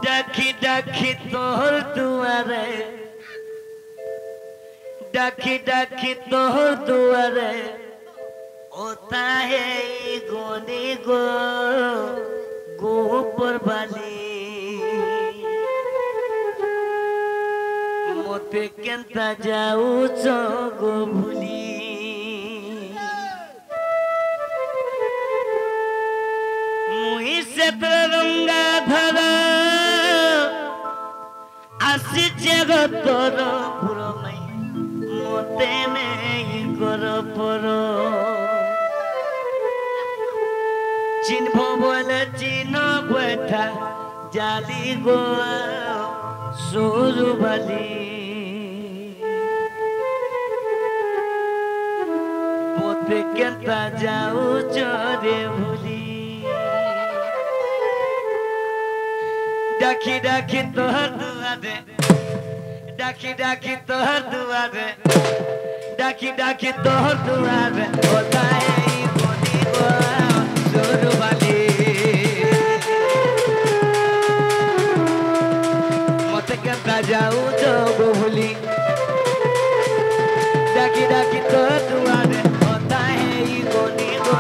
ডাকি ডাকি তোর দুয়ারে ডাকি ডাকি তোর দুয়ারে ও তাহে গনে গো গোপর বালি মতে কেনতা যাউছ গো ভুলি মুই সে রঙ্গা ধরা আসিছে গো তোর পুরমাই মতে নেই কর পর চিনব বলে চিন বৈঠা জালি গো সরু বালি মতে কেনতা যাও চরে ভুলি ডাকি ডাকি তোর দুয়ারে ডাকি ডাকি তোর দুয়ারে ডাকি ডাকি তোর দুয়ারে ওতাই বনি গো সরু বালি মতে কেনতা যাও যোগ ভুলি ডাকি ডাকি তোর দুয়ারে ওতাই বনি গো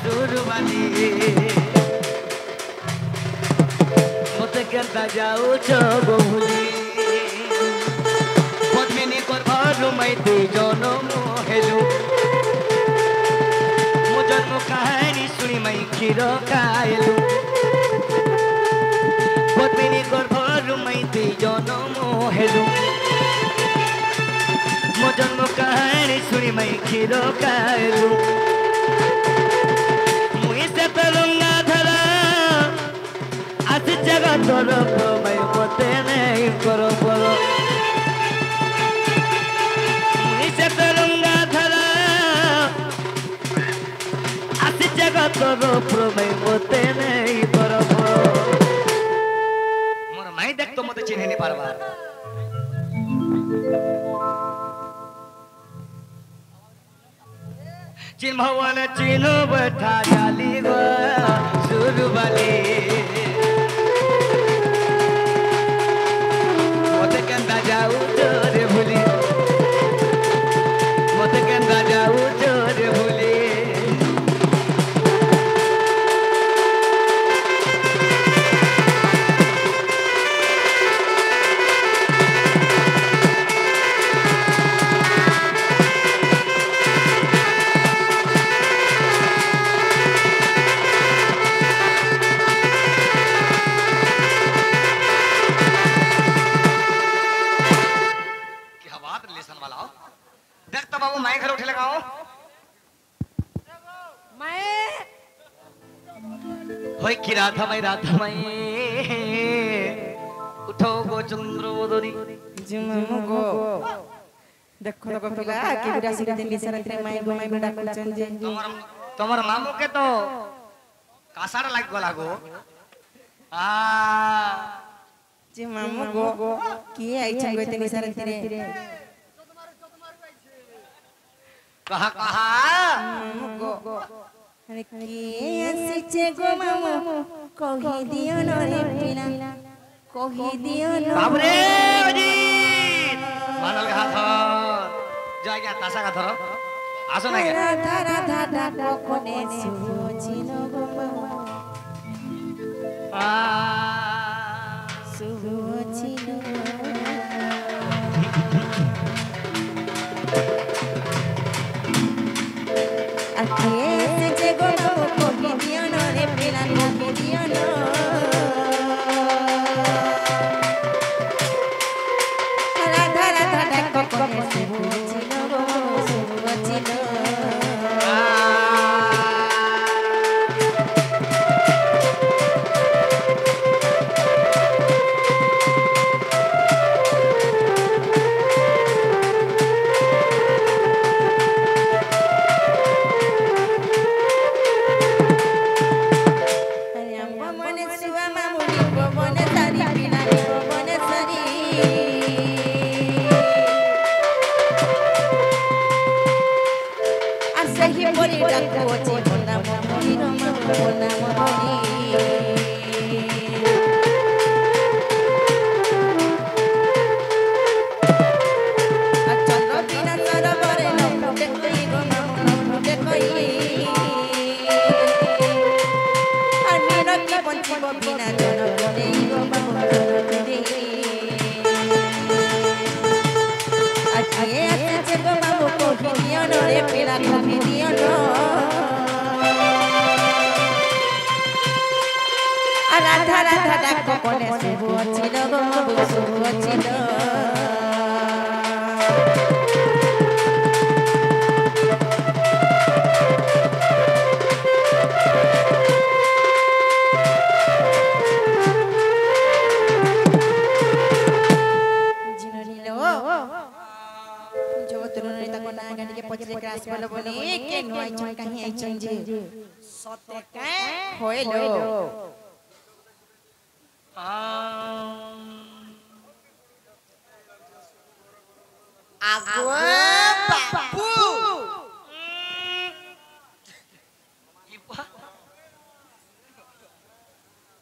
সরু বালি মতে কেনতা যাও যোগ ভুলি পদ্মিনী করভারু মাইতে জনম হেলু মো জন্ম কাহিনী শুনি মাই ক্ষীর খাইলু পদ্মিনী করভারু মাইতে জনম হেলু মো জন্ম কাহিনী শুনি মাই ক্ষীর খাইলু মুই সে রঙ্গা ধরা আজ জগতর প্রময় মতে নেই কর পর রঙ্গা ধরা আসি জগতর প্রময় মতে নেই কর পর মোর মাই দেখতো মতে চিনে নি পারবা চিন ভবন চিনো बैठा जाली गो सुरु बाली মতে কেনতা যাও তোরে ভুলি মতে কেনতা যাও তোরে ভুলি রাধামাই রাধামাই উঠো গো চন্দ্রবদনী জিমামু গো দেখো তো পিলা কে বিরাসি দিন বিসারাত্রে মাই গো মাই বেটা করছেন যে তোমার মামুকে তো কাসার লাগ গলা গো আ জিমামু গো কি আইছেন গো দিন বিসারাত্রে কাহা কাহা মামু গো আরে কি আসিছে গো মামু কহি দিও নরে পিলা কহি দিও ন বাবরে অজিত মানল ঘাত জয় গা তাসা গা ধর আসো না রাধা রাধা ডাকো কোনে সুচিন গো মামু আ সুচিন আকে যে গো কহি দিও নরে পিলা কহি দিও ন রাধা রাধা ডাকো কোনে সুচিন গো সুচিন जीव बिना जनक नहीं गो बाबू जनक दे आखिए आसे गो बाबू कहि दियो न रे पिला कहि दियो न राधा राधा डाक कोने शुभ अछि गो बाबू शुभ अछि पचरे क्लास बोलो बोले के नोई चन कहीं आई चन जे सते के होइलो आगो बापू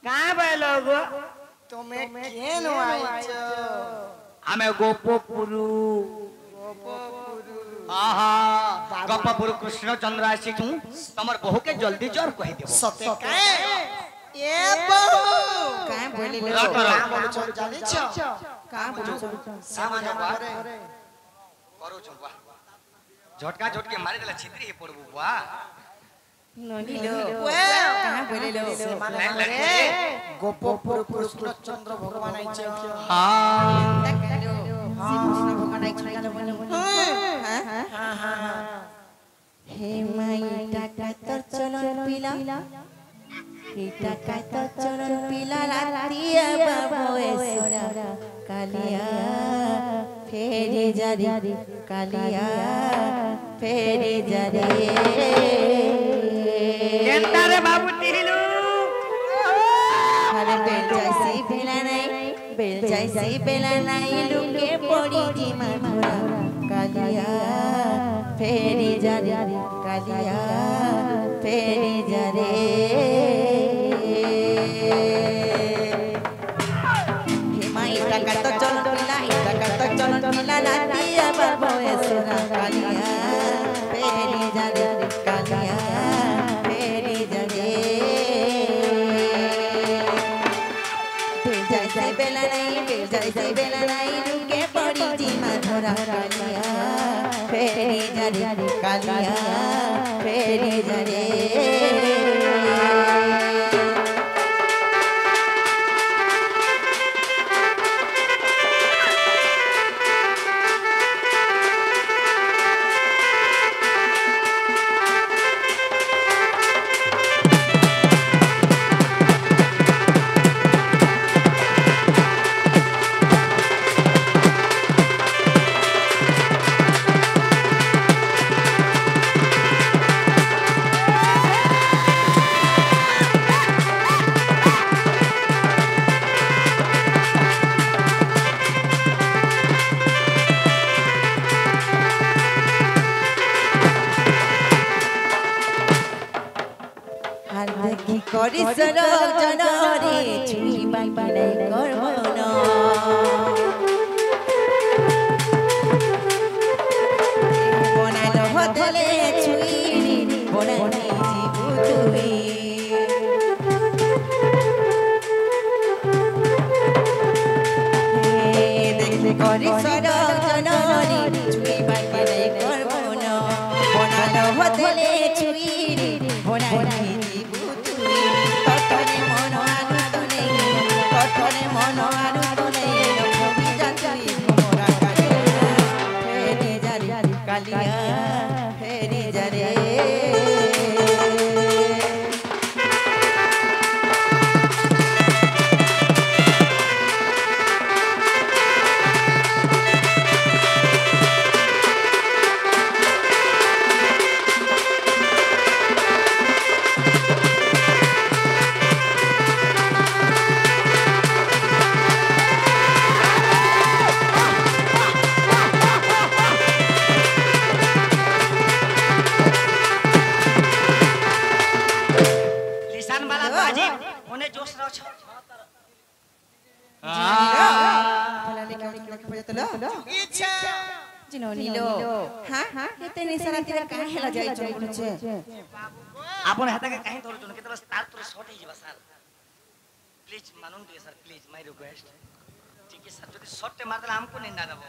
कहाँ बैलो गो तुम्हें केन आई छ हमें गोपपुरु आहा गोपपुरु कृष्णचंद्र आसी छु तमर बहु के जल्दी जोर कहि देबो सते के ए बहु काहे बोले ले का बोल छ जानि छ का बोल छ सामान करो छु बा झटका झटके मारे देला छित्री हे पड़बो बा ननी लो काहे बोले लो रे गोपपुरु कृष्णचंद्र भगवान आई छ हां देखलो कृष्ण भगवान आई छ हे माई टाका तर चलन पिला हे टाका तर चलन पिला रातिया बाबू सोना कालिया फेरे जारी कालिया फेरे जारी केंता रे बाबू तिहिलु अरे बेल जैसी बेला नहीं लुके पड़ी जी मधुरा कालिया फेरी जारे कालिया फेरी जारे हे माई टाका तो चल पिला रातिया बाबू सोना कालिया फेरी जारे कालिया फेरी जारे जैसे बेला नहीं लुके पड़ी जी मधुरा कालिया फेरी जारे कालिया फेरी जारे করিসর জনরে ছুঁই বাকি নাই করব না বনাল হতলে ছুঁই বনানি জীবু তুই দেখলে করিসর জনরে ছুঁই বাকি নাই করব না বনাল হতলে ছুঁই বনানি মন আনু নেই কবি জাতি মোরা কালিয়া ফেরি জারি কালিয়া ফেরি জারি नीलो हां हां केते निसारा तिरा काहे हेला जाय छ बोलु छे आपन हाता के काहे धरु छ केते तार तोर शॉर्ट हे जेबा साल प्लीज मानुन दिए सर प्लीज माय रिक्वेस्ट ठीक है सर যদি শর্টে মারলে हमको নিন্দা দেব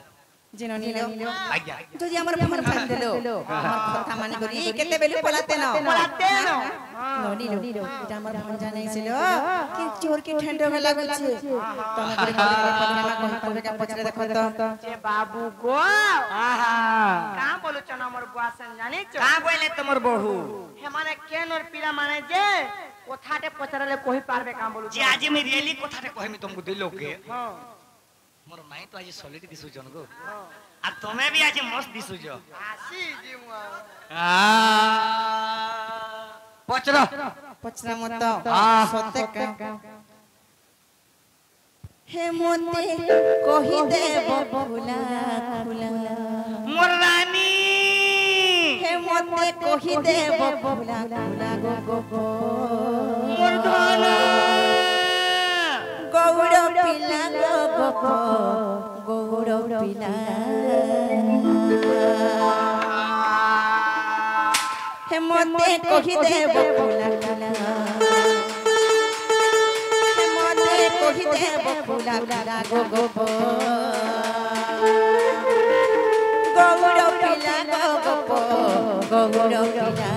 जिनो नीलो आज्ञा যদি আমার ফোন ফান দিলো আমার কথা মানি করি কেতে বেলু পলাতে না নীলো এটা আমার ফোন জানাইছিল কি চোর কে ঠেন্ড হয়ে লাগছে তুমি করে প্রথমে মা কই করবে কা পছরে দেখো তো যে বাবু গো आहा কা বলছ না আমার বুয়াসন জানিছ का बोले तुमर बहू হে মানে কেন ওর পিলা মানে যে কথাতে পছরালে কই পারবে কা বলছ जे आज मैं रियली কথাটা কইমি तुमको दिलो के हां मोर माई तो आज सॉलिड दिसु जन गो और तुम्हें भी आज मस्त दिसु जो আসি জিমা पचरा পছরা মত हाँ। সত্যে কা হে মতে কহি দেব ফুলা ফুলা मोर रानी হে মতে কহি দেব ফুলা ফুলা গো গো গো मोर धन গৌড় পিলা গো গো গো গৌড় পিলা হে মতে কহি দেব ফুলা ফুলা হে মতে কহি দেব ফুলা ফুলা গো গো গো গৌড় পিলা গো গো গো গৌড় পিলা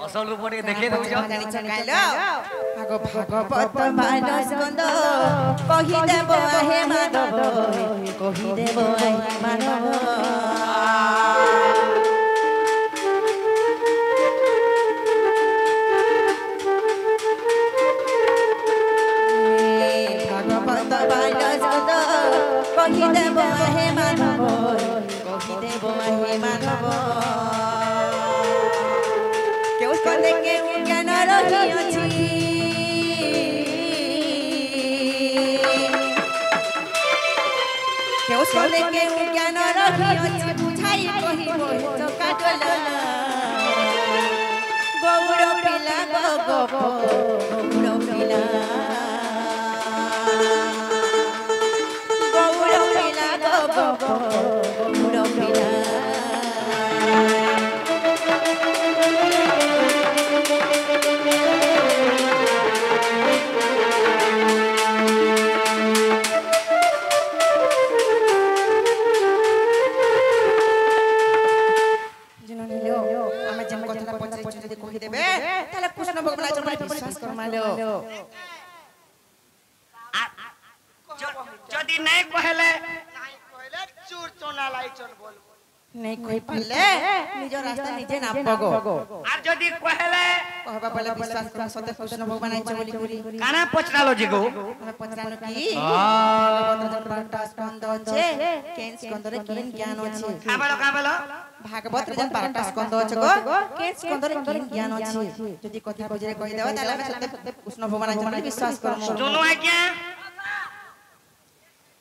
असल रूप में देखे दो जो জানি চকাইলো আগো ভাগবত মানস গন্ধ কহি দেব হে মাধব কহি দেব হে মাধব ভাগবত মানস গন্ধ কহি দেব হে মাধব কহি দেব হে মাধব কেউ কলে কেউ জ্ঞান রহিয়াছি কেউ কলে কেউ জ্ঞান রহিয়াছি বুঝাই কহিব চকাটলা গৌড় পিলা গো গো গৌড় পিলা গৌড় পিলা গো গো গৌড় পিলা তাহলে কৃষ্ণ ভগবান আজ আমার বিশ্বাস করমালো যদি নাই কহেলে নাই কইলে চুর চোনা লাইচন বলবো নেই কই পারলে নিজ রাস্তা নিজে নাপগো আর যদি কহেলে কহবা বলে বিশ্বাস কর সতে কৃষ্ণ ভগবান আইছে বলি করি কানা পচরালো জিগো আমরা পচরানো কি ভাগবত পাঠটা স্কন্ধ আছে কেন স্কন্ধরে কেন জ্ঞান আছে কাবেলো ভাগবত রে পাঠটা স্কন্ধ আছে গো কেন স্কন্ধরে কেন জ্ঞান আছে যদি কথা বুঝরে কই দেও তাহলে আমরা সতে কৃষ্ণ ভগবান আইছে বলি বিশ্বাস করমু दोनों आज्ञा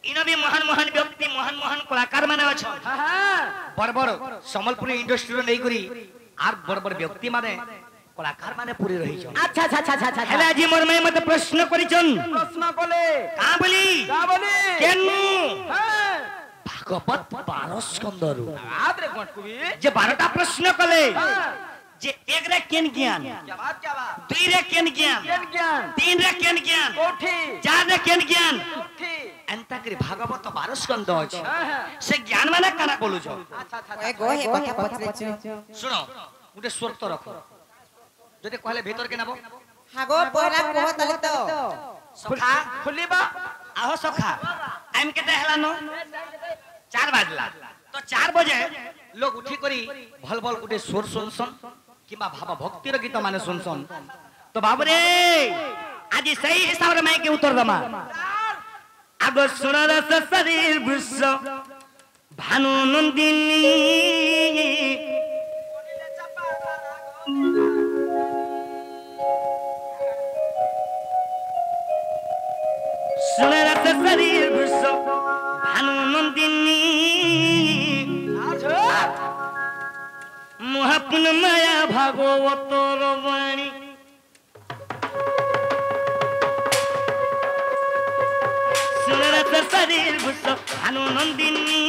इनो भी महान महान व्यक्ति महान महान कलाकार माने अछ बड़ बड़ संबलपुरी इंडस्ट्री रो नै करी आर बड़ बड़ व्यक्ति माने कलाकार माने पूरी रही छ আচ্ছা আচ্ছা আচ্ছা আচ্ছা हेला जी मोर मैं मते प्रश्न करिछन প্রশ্ন বলে का बोली কা বলে केनु হ্যাঁ भागवत 12 स्कंदरु আদরে গটকুবি जे 12टा प्रश्न कले जे एक रे केन ज्ञान क्या बात दुई रे केन ज्ञान জ্ঞান জ্ঞাन तीन रे केन ज्ञान কোঠি चार रे केन ज्ञान কোঠি एंता करी भागवत 12 स्कंद अछि হ্যাঁ হ্যাঁ से ज्ञान माने काना बोलु छ আচ্ছা আচ্ছা ওই গো হে কথা পচরেছ सुनो गुटे स्वर तो रखो যদি कहले भीतर के नाबो হাগো পহলা কহ তালে তো सखा খুলিবা आहो सखा टाइम केते हलानो 4 बाजला तो 4 बजे लोग उठी करी भल भल गुटे स्वर सुनसन किबा भाव भक्तिर गीत माने सुनसन तो बाबू रे आज सही हिसाब रे मैं के उत्तर दमा आगो सुन रस शरीर विश्व भानु नंदिनी सुने रात शरीर घुस भानु नंदिनी महापुन माया भागवतर वाणी सुने रात शरीर घुस भानु नंदिनी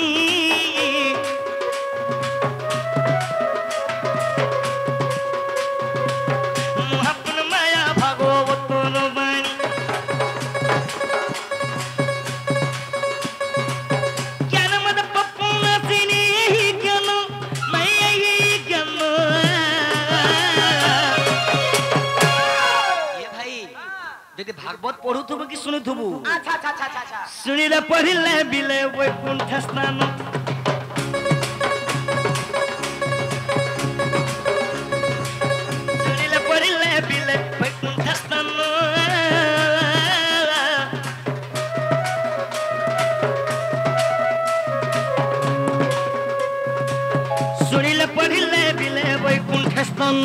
भागवत पढ़ू थुबु कि सुनु थुबु अच्छा सुनिले पढ़िले बिले वैकुंठ स्नान सुनिले पढ़िले बिले वैकुंठ स्नान सुनिले पढ़िले बिले वैकुंठ स्नान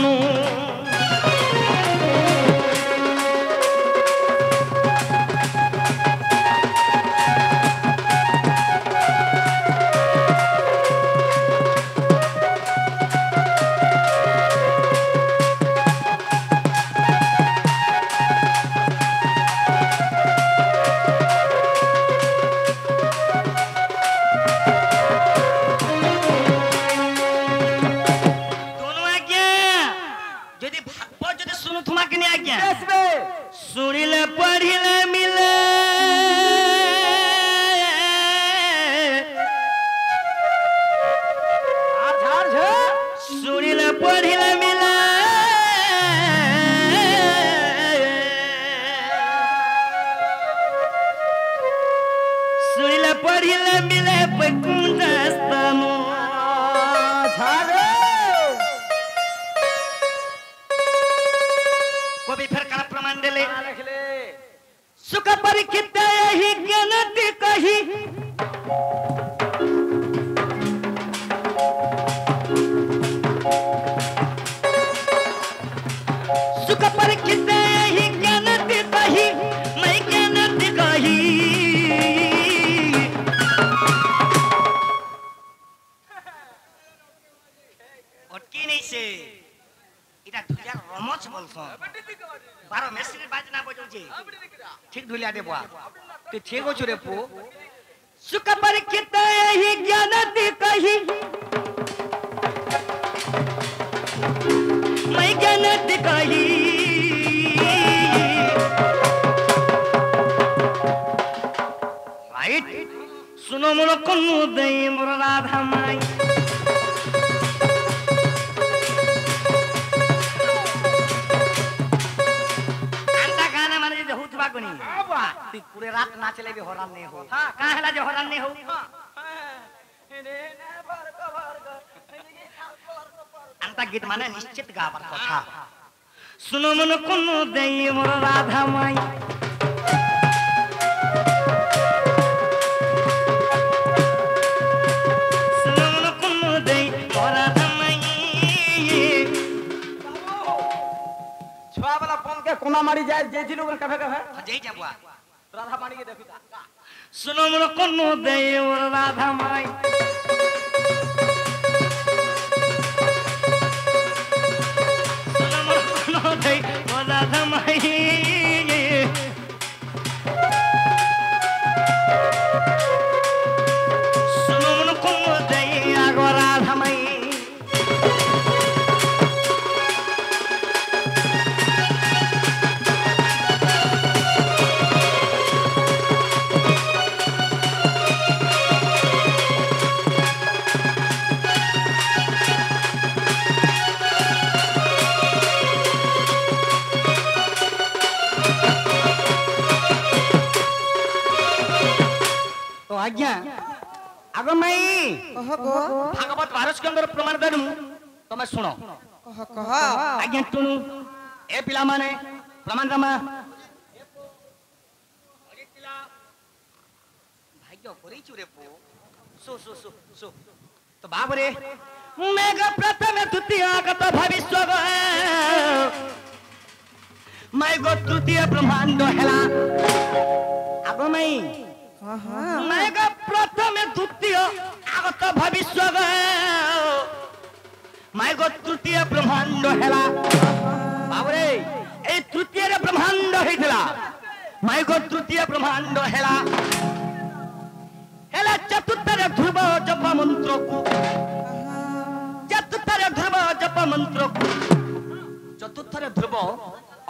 सुनिले पढ़िले मिले सुनिले पढ़िले मिले सुनिले पढ़िले मिले वैकुंठ स्थान कवि फिर का प्रमाण देले सुख परीक्षित ही ज्ञान कही सुख परीक्षित ही ज्ञान कही मैं ज्ञान कही और की नहीं से इटा तुझा रमच बोलसन 12 मेसिन बाजना बजाउछे ठीक धुलिया दे बुआ तू ठीक हो रे पो सुख परीक्षित ही ज्ञान कही मैं ज्ञान कही राइट सुनो मोर कन्नु दई मोर राधा माई तू पूरे रात नाचले भी हरान नहीं हो हां का हला जे हरान नहीं हो अंता गीत माने निश्चित गाबर कथा सुनो मन कोनो देई मोर राधा माई सुनो मन कोनो देई मोर राधा माई छुआ वाला पन के कोना मारी जाय जेथिलु कभे कभे जई जाबुआ राधा पानी के देखी सुनो मन कोनो देई मोर राधा माई सुनो मन कोनो देई मोर राधा माई सुनो मन कोनो देई आगो राधा माई आज्ञा आगो मई कह गो भागवत भारत के अंदर प्रमाण देनु तमे सुनो कह कह आज्ञा तुनु ए पिला माने प्रमाण रमा भाग्य करी चुरे पो सो सो सो सो तो बाबरे मेघ प्रथम द्वितीय गत भविष्य मैं गो तृतीय ब्रह्मांड हेला आगो নাই মাইগ প্রথমে দ্বিতীয় আগত ভবিষ্য মাইগ তৃতীয় ব্রহ্মাণ্ড হেলা বাবরে এই তৃতীয় ব্রহ্মাণ্ড হইতলা মাইগ তৃতীয় ব্রহ্মাণ্ড হেলা হেলা চতুর্থরে ধ্রুব জপ মন্ত্রকু চতুর্থরে ধ্রুব জপ মন্ত্রকু চতুর্থরে ধ্রুব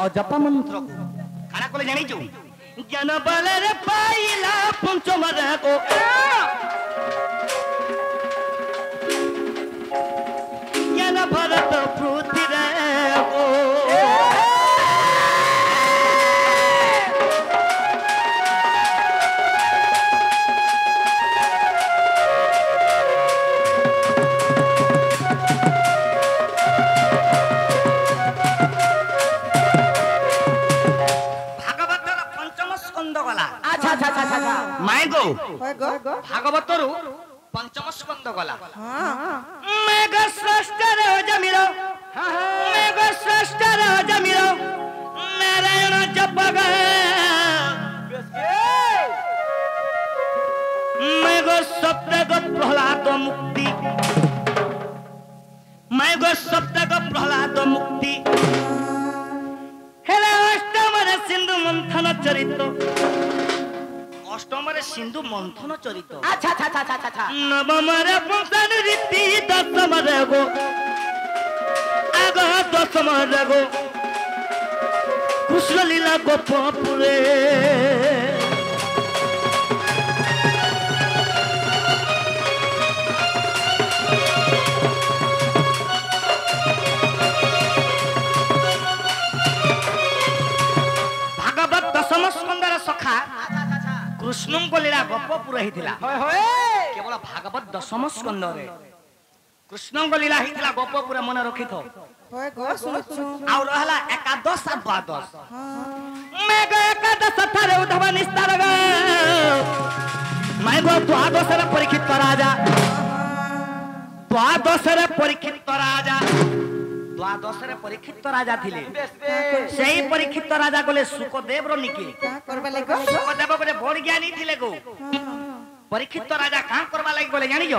ও জপ মন্ত্রকু কারা কলে জানিছু জ্ঞান বলরে পাইলা পঞ্চমরে কো জ্ঞান ভরত পৃথিরে কো মাইগো ভাগবতরু পঞ্চম স্কন্ধ গলা মেঘ স্রষ্টার জমির মেঘ স্রষ্টার জমির নারায়ণ জপগ মেঘ সপ্তক প্রহ্লাদ মুক্তি মেঘ সপ্তক প্রহ্লাদ মুক্তি হেলা অষ্টমরে সিন্ধু মন্থন চরিত অষ্টমরে সিন্ধু মন্থন চরিত আচ্ছা আচ্ছা আচ্ছা আচ্ছা আচ্ছা নবমরে পঞ্চান রীতি দশমরে গো আগ দশমরে গো কৃষ্ণ লীলা গোপপুরে ভাগবত দশম স্কন্ধর সখা কৃষ্ণଙ୍କ লীলা ଗୋପପୁର ହେଇଥିଲା କେବଳ ଭାଗବତ ଦଶମ ସ୍କନ୍ଧରେ କୃଷ୍ଣଙ୍କ ଲୀଳା ହେଇଥିଲା ଗୋପପୁର ମନେ ରଖିଥାଅ ଆଉ ରହିଲା ଏକାଦଶ ଆଉ ଦ୍ୱାଦଶ ମେଘ ଏକାଦଶ ଠାରେ ଉଦ୍ଧବ ନିସ୍ତାର ମେଘ ଦ୍ୱାଦଶରେ ପରୀକ୍ଷିତ ରାଜା ଦ୍ୱାଦଶରେ ପରୀକ୍ଷିତ ରାଜା ଦ୍ୱାଦଶରେ ପରୀକ୍ଷିତ ରାଜା ଥିଲେ ସେଇ ପରୀକ୍ଷିତ ରାଜା ଗଲେ ସୁକଦେବର ନିକେ ସୁକଦେବ ଗୋଟେ ବଡ ଜ୍ଞାନୀ ଥିଲେ ଗୋ ପରୀକ୍ଷିତ ରାଜା କାଁ କରବା ଲାଗି ଗଲେ ଜାଣିଛ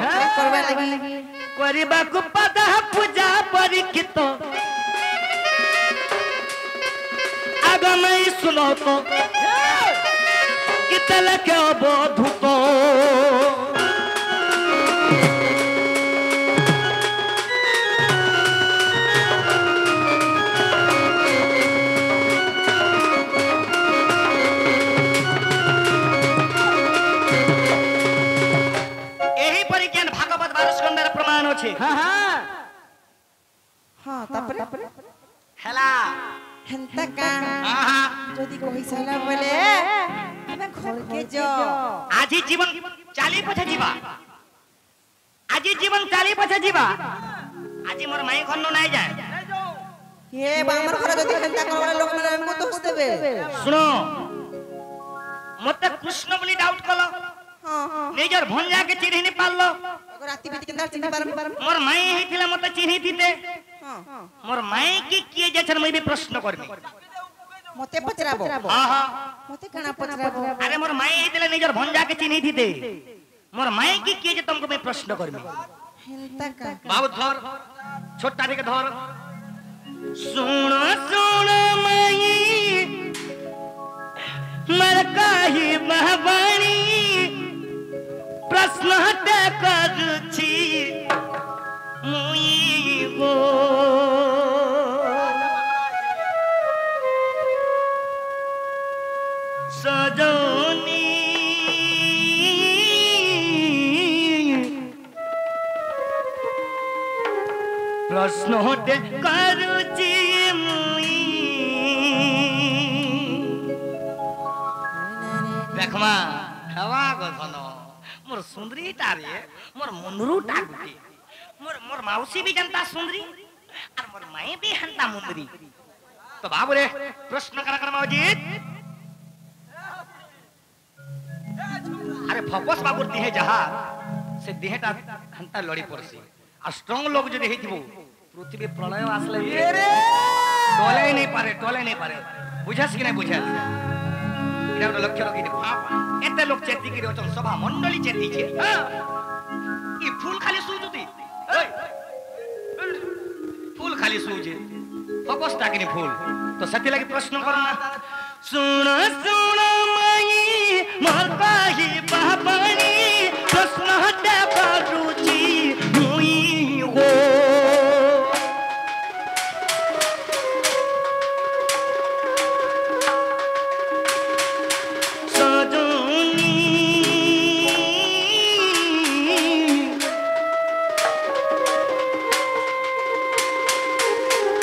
କରିବାକୁ ପଦ ପୂଜା ପରୀକ୍ଷିତ ଆଗମଇ ସୁନତ ଗୀତ ଲେଖେ ଅବଧୂତ ଅଛି ହଁ ହଁ ହଁ ତାପରେ ହେଲା ହେନ୍ତା କା যদি কই সালা বলে তুমি ঘরকে যাও আজি জীবন চালি পছে ଯିବା আজি জীবন চালি পছে ଯିବା আজি মোর মাই ঘর নাই যায় এ আমার ঘর যদি হেন্তা করবা লোক মানে আমকো দোষ দেবে শুনো মতে কৃষ্ণ বলি ডাউট কলো নিজর ভঞ্জা কে চিনি নি পারলো রাতি বিতি কেন্দা চিনি পারম মোর মাই হেইতিলা মতে চিনি দিতে মোর মাই কি কিয়ে যাছন মই বি প্রশ্ন করবি মতে পচরাবো हां हां মতে কানা পচরাবো अरे मोर माई हेतिले निजर भंजा के चिन्ही थी दे मोर माई की किए जे तुमको मैं प्रश्न करबी हेंता का बाबू धर छोटा रे के धर सुन सुन माई मर काही महवाणी प्रश्न हटे करूची मुई गो सजनी प्रश्न होते करुची मुई देखमा हवा गथन मोर सुंदरी तारे मोर मुनरू टागुटी मोर मोर माउसी भी जनता सुंदरी और मोर माई भी हंता मुंदरी तो बाबू रे प्रश्न करा माउजीत अरे फकस बाबूर दिहे जहा से दिहेटा हंता लड़ी पड़सी आ स्ट्रांग लोग जदि हेतिबो पृथ्वी प्रलय आसले टोले नहीं पारे बुझास कि नहीं बुझास इरा लक्ष्य रखि दे केते लोग चेती करी अछन सभा मंडली चेती छे ई फूल खाली सुजुती फूल खाली सुजे फोकस टाकनी फूल तो सती लगी प्रश्न करना सुन सुन मई मोर काही बाबनी प्रश्न हटे करूची हुई हो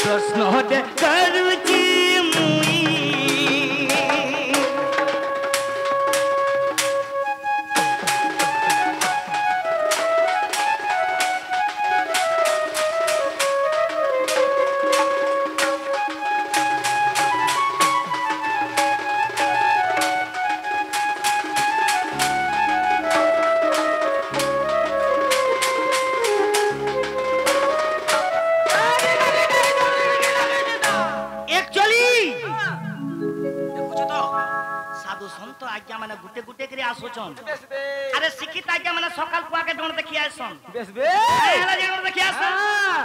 प्रश्न हटे करूची मुई गुटे गुटे करे आसोचन अरे शिक्षित आज्ञा माने सकाल पुआ के डोन देखि आसन बेस बे एला जेन देखि आसन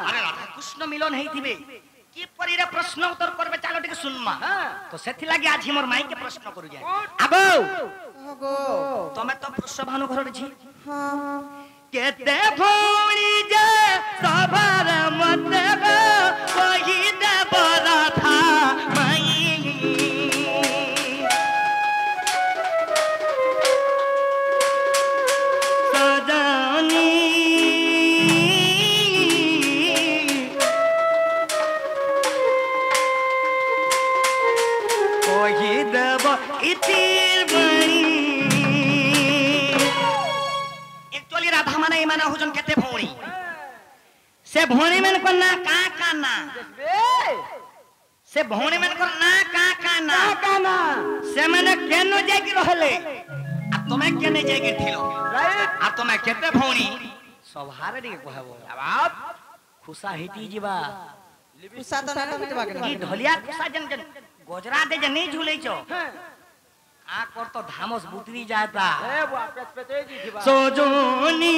अरे राधा कृष्ण मिलन हेइथिबे की परीरे प्रश्न उत्तर करबे चालो टिके सुनमा तो सेथि लागि आज हमर माई के प्रश्न करू जाय आगो तमे तो प्रश्नभानु घर छी हां केते भौणी जे सभार मते कहि दे बरा था माई एक्चुअली राधा माने माना हुजन केते भौणी से भौणी मन को ना का से भौणी मन को ना का से माने केनो जागी रहले आ तमे केने जागी थिलो राइट आ तमे केते भौणी सभारे रे कहबो बाप खुशा हेती जीवा खुशा त ना मिटबा के ढलिया खुशा जन गोजरा दे जे नहीं झूले छो आ कर तो धामस बुतरी जाता ए बुआ पेटे जी थीबा सोजोनी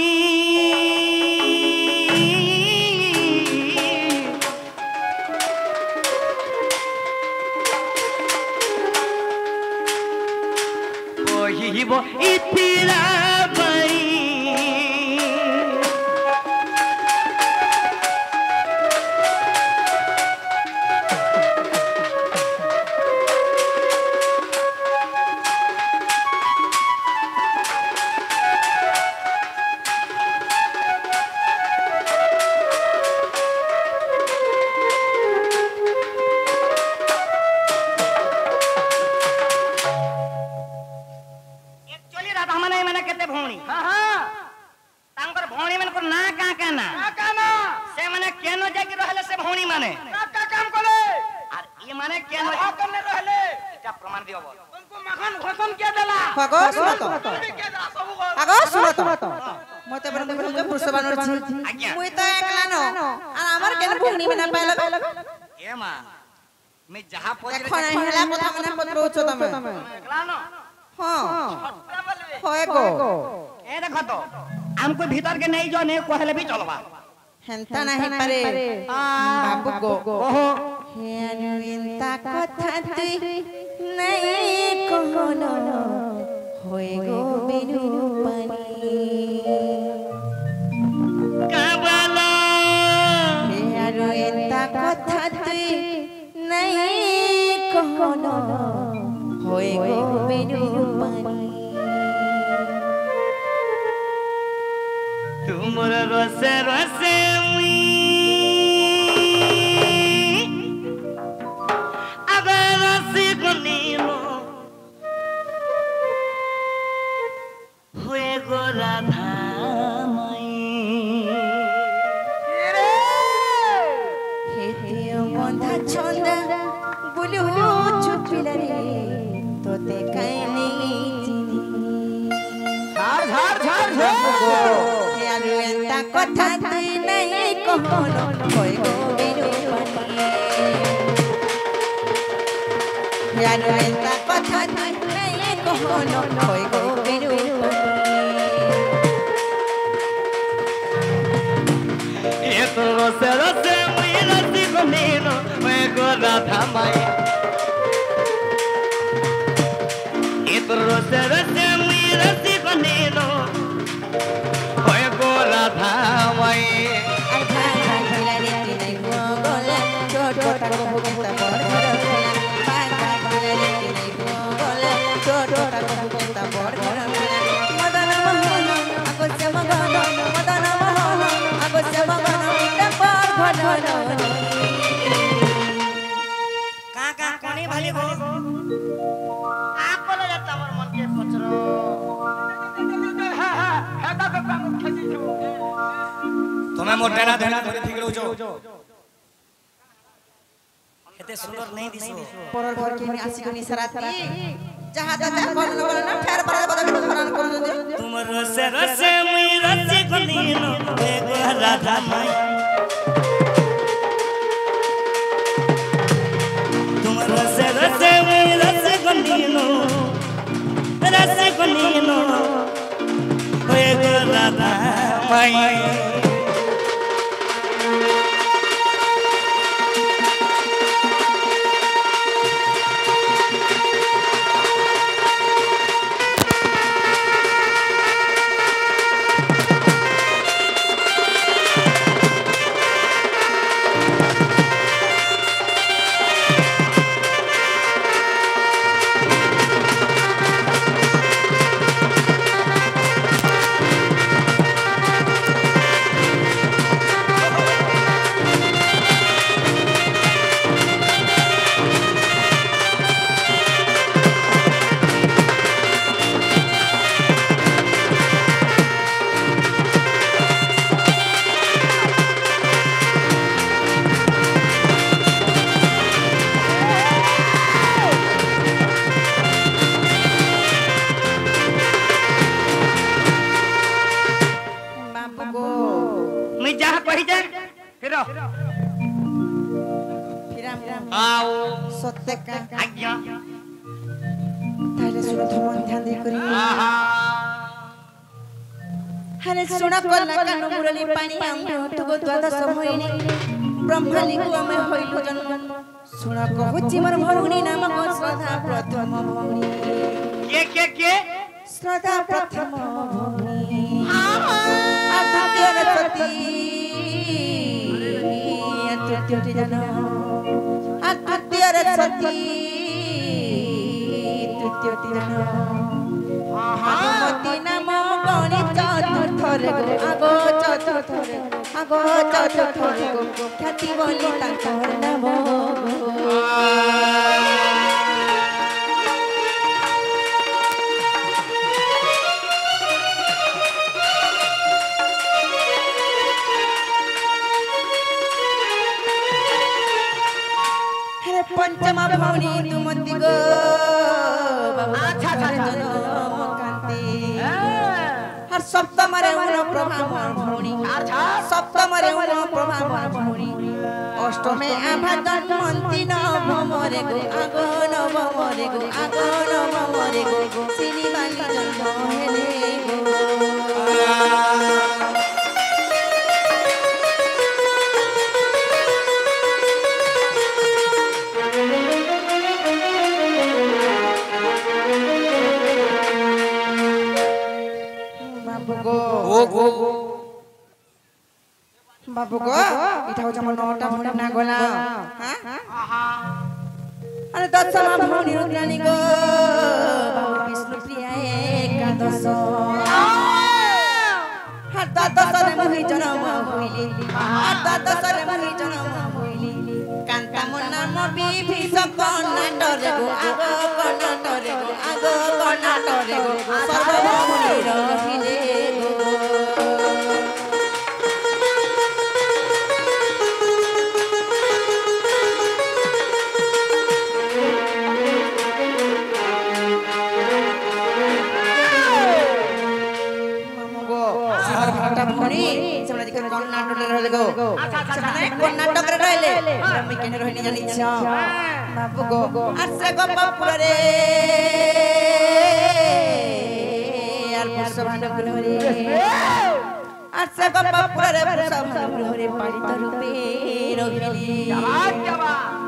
ओहिबो इतिरा बई हमको भीतर के नहीं जो नहीं कहले भी चलबा हेंता नहीं पारे बाबू गो ओहो हे अनुविंता कथा तुई नहीं कहनो होए गो बिनु पानी काबला हे अनुविंता कथा तुई नहीं कहनो होए गो बिनु पानी तुमर रसे रसे अब रसी गनीलो हुए गो राधा बंधा छंदा बुलू चुपिला रे तोते काइनी झार झार झार झार अनुवेंता कथा तुई नहीं कहनो होय गो बिनु पानी अनुवेंता कथा तुई नहीं कहनो होय गो রসে রসে মুই রসি গনিনো ওই গো রাধা মাই এ তোর রসে রসে মুই রসি গনিনো ওই গো রাধা মাই আর ভাগ ভাগ মিলারে কি নাই গো গলা ছোট ছোট বুকেতা বড় বড় খেলা ভাগ ভাগ মিলারে কি নাই গো গলা ছোট ছোট বুকেতা বড় বড় খেলা মদন মোহন আগছে মগন মদন মোহন আগছে মগন এটা পর ঘন কাকা কোনি ভালি গো আপলে যাত আমার মন কে পছর তুমি মোর ডেনা ডেনা ধরে ঠিক রହୁছো এতে সুন্দর নেই দিছো পরর ঘর কি আসি কোনি সরাতি যাহা যাহা করন করন ফের পরে বদল ধরন করন तुम रसे रसे मुई रसे गनीनो ए गो राधा माई तुम रसे रसे मुई रसे गनीनो ए गो राधा माई आओ सत्य का आज्ञा ताले सुन थमन ध्यान दे करी आहा हरे सुना कल्ला कानु मुरली पानी अंगो तुगो द्वादश होइनी ब्रह्मली को में होइलो जन्म सुना कहूची मोर भौणी नाम को श्रद्धा प्रथम भौणी के श्रद्धा प्रथम भौणी आद्य रति अत्युति जन आद्य रति तृतीयति जन भागवती नाम गणी चतुर्थ रे गो आगो चतुर्थ रे गो ख्याति बोली तांकर नाम पंचमा भौणी तुमति गो अच्छा जनम कांति हर सप्तम रे उन प्रभा भौणी सप्तम रे उन प्रभा भौणी अष्टमे आभा जन्मंती नवम रे गो आगो नवम रे गो आगो नवम रे गो सिनी बाली जन्म हेले गो बाबू गो इटा हो जमन नौटा भौणी ना गोला हां अरे दशमा भौणी रुद्राणी गो बाबू विष्णु प्रिया एकादश हर द्वादश रे मुहि जन्म होइली हर द्वादश रे मुहि जन्म होइली कांता मोर नाम विभीषण कर्णाट रे गो आगो कर्णाट रे गो आगो कर्णाट रे गो सर्व भौणी रहिले गो कर्नाटक रहले गो अच्छा कर्नाटक रे रहले हम केने रहनी जानि छ बाबू गो आसे गोपापुर रे यार पुष्पभानु रे আচ্ছা গপপুরে সব ভানুরে পালিত রূপে রহিলি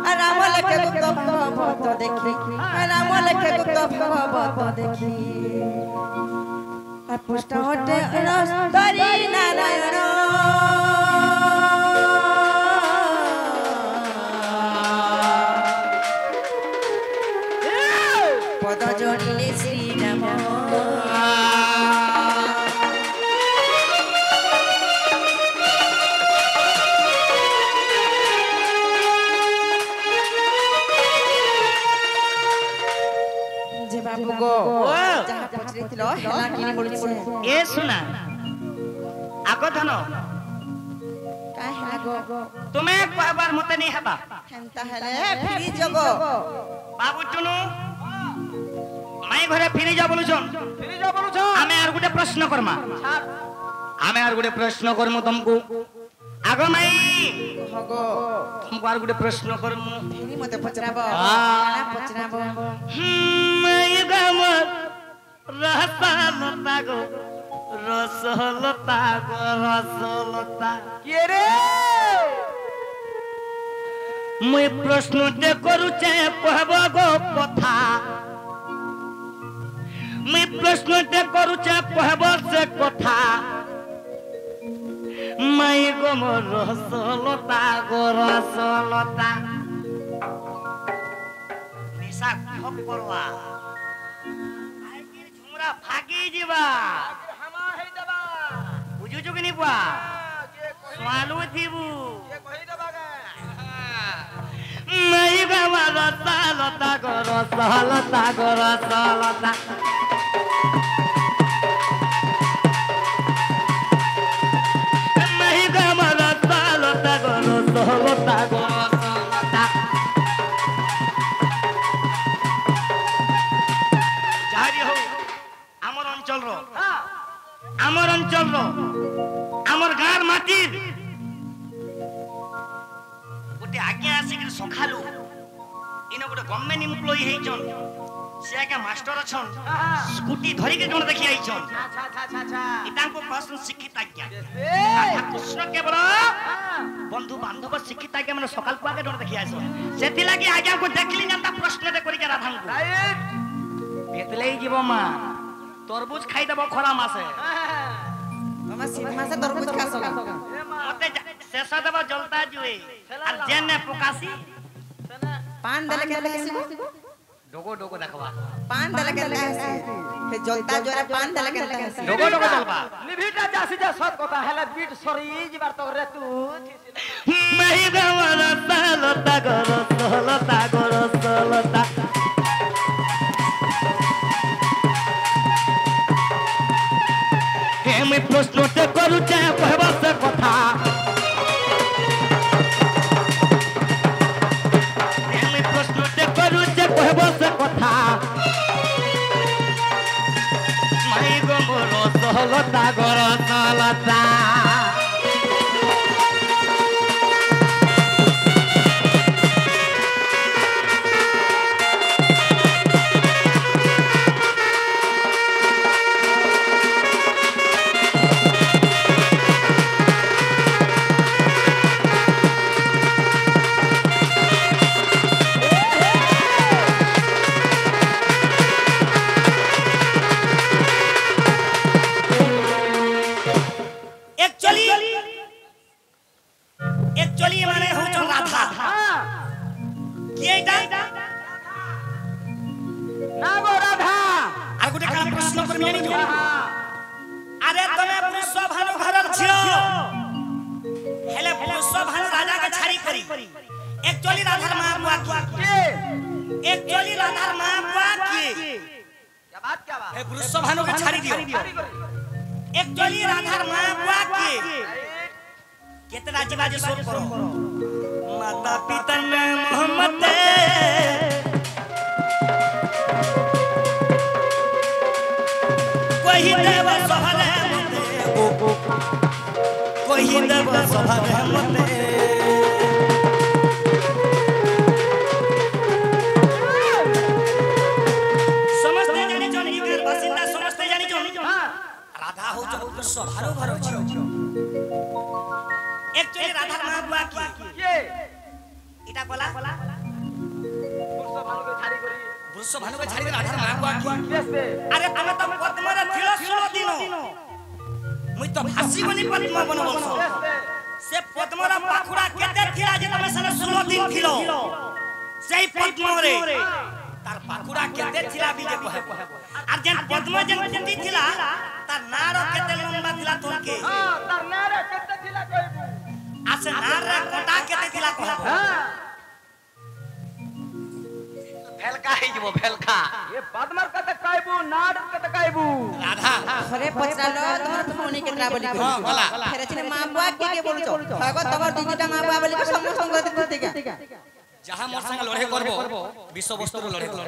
আর রাম লেখে গুপ্ত ভাগবত দেখি রাম লেখে গুপ্ত ভাগবত দেখি আর পুষ্ট হটে রস্তরি নারায়ণ পদ জড়িলে শ্রীরাম যে বাবু গো যাহা পছরিছিল হেলা কিনি বলছে এ শোনা আগো ধন কাই হেলা গো তুমি কয়বার মতে নি হেবা হেনতা হেলে ফিরি জগ বাবু টুনু মাই ঘরে ফিরি যা বলুছন আমি আর গুটে প্রশ্ন করমা আমি আর গুটে প্রশ্ন করমু তুমকু আগো মাই হগো तुमको আর গুটে প্রশ্ন করমু ফিরি মতে পচরাবো কানা পচরাবো মাই গামর রসলতা গো রসলতা গো রসলতা কে রে মুই প্রশ্নতে করুছে কহব গো কথা মুই প্রশ্নতে করুছে কহব সে কথা মাই গো মোর রসলতা গো রসলতা নিশা খুব করবা আইকির ঝুমরা ভাগি যাবা হামা হেই দেবা বুঝুছো কি নিবা কে কই সোয়ালু থিবু কে কই দেবা গে মাই গো মোর রসলতা গো রসলতা গো রসলতা মাই গো মোর রসলতা গো রসলতা গো রসলতা যাহারি হো আমার অঞ্চলর আমার অঞ্চলর আমার গাঁর মাটির গোটে আজ্ঞা আসিকি সখালু ইন গোটে গভর্নমেন্ট এমপ্লয়ি হইছন সে একা মাস্টার অছন স্কুটি ধরিকে জন দেখি আইছন আচ্ছা আচ্ছা আচ্ছা আচ্ছা ইতাঙ্কু প্রশ্ন শিক্ষিত আজ্ঞা এ কৃষ্ণ কেবল বন্ধু বান্ধব শিক্ষিত আজ্ঞা মানে সকাল পাকে জন দেখি আইছন সেতি লাগি আজ্ঞাକୁ দেখলি জানতা প্রশ্নতে করিকে রাধাঙ্কু রাইট বেতলেই জীব মা তরবুজ খাই দেব খরা মাসে তোমার শীত মাসে তরমুজ খাসো এ মা মতে শেষ দেব জলতা জুয়ে আর জেনে পোকাসি পান দেলে কেতে আসিব ডোগো ডোগো দেখবা পান দেলে কেতে আসি হে জলতা জোরে পান দেলে কেতে আসি ডোগো ডোগো চলবা লিভিটা যাসি যা সত কথা হেলা বিট সরি জিবার তো রে তু মাই গমর সালতা গর সলতা গর সলতা হে মই প্রশ্নতে করুছে কহবা সে কথা হে মই প্রশ্নতে করুছে কহবা সে কথা মাই গমর সলতা গর সলতা एक्चुअली माने होचन राधा কি এইটা না গো রাধা আর গোটে কাম প্রশ্ন করমি জানি আরে তুমি পুরুষ ভানু ঘরর ছিও হেলে পুরুষ ভানু রাজা কে ছাড়ি করি एक्चुअली রাধার মা বুয়া কি কে एक्चुअली রাধার মা বুয়া কি क्या बात हे पुरुष भानু के ছাড়ি দিও एक्चुअली राधार মা বুয়া কি केते राज्य बाजे सोच करो माता पिता ने मोहम्मद कोई देव सभले मते कोई देव सभले मते समझते जानी जन इकर बासिंदा समझते जानी जन राधा हो जो সভারও ঘর ছিল একচুয়ালি রাধার মা বুয়া কি কে এটা বলা পুরুষ ভালোকে ছাড়ি করি পুরুষ ভানুকে ছাড়ি রাধার মা বুয়া কি বেসবে আরে তুমি তো পদ্মরে ছিল 16 দিন মুই তো ভাসি বনি পদ্ম বন বলছো বেসবে সে পদ্মর পাখুড়া কেতে থিলা যে তুমি সারা 16 দিন ছিল সেই পদ্মরে তার পাখুড়া কেতে থিলা বিজে কহে আর যেন পদ্ম যেন ফুটি থিলা তার নার কেতে লম্বা থিলা তোনকে হ্যাঁ তার নারে কেতে দিলা কইবু আছে নার কোটা কেতে থিলা কহে হ্যাঁ ভেলকা হই যাব ভেলকা এ পদ্মার কতে কইবু নার কতে কইবু রাধা ঘরে পচরালো তোমার ভৌনি কেতরা বলি কই হ্যাঁ বলা ফেরে ছিল মা বুয়া কে বলছো হগো তোমার দুইটা মা বুয়া বলি সমস্ত সঙ্গ দিতে থেকে যাহা মোর সঙ্গে লড়াই করব বিশ্ববস্তুর লড়াই করব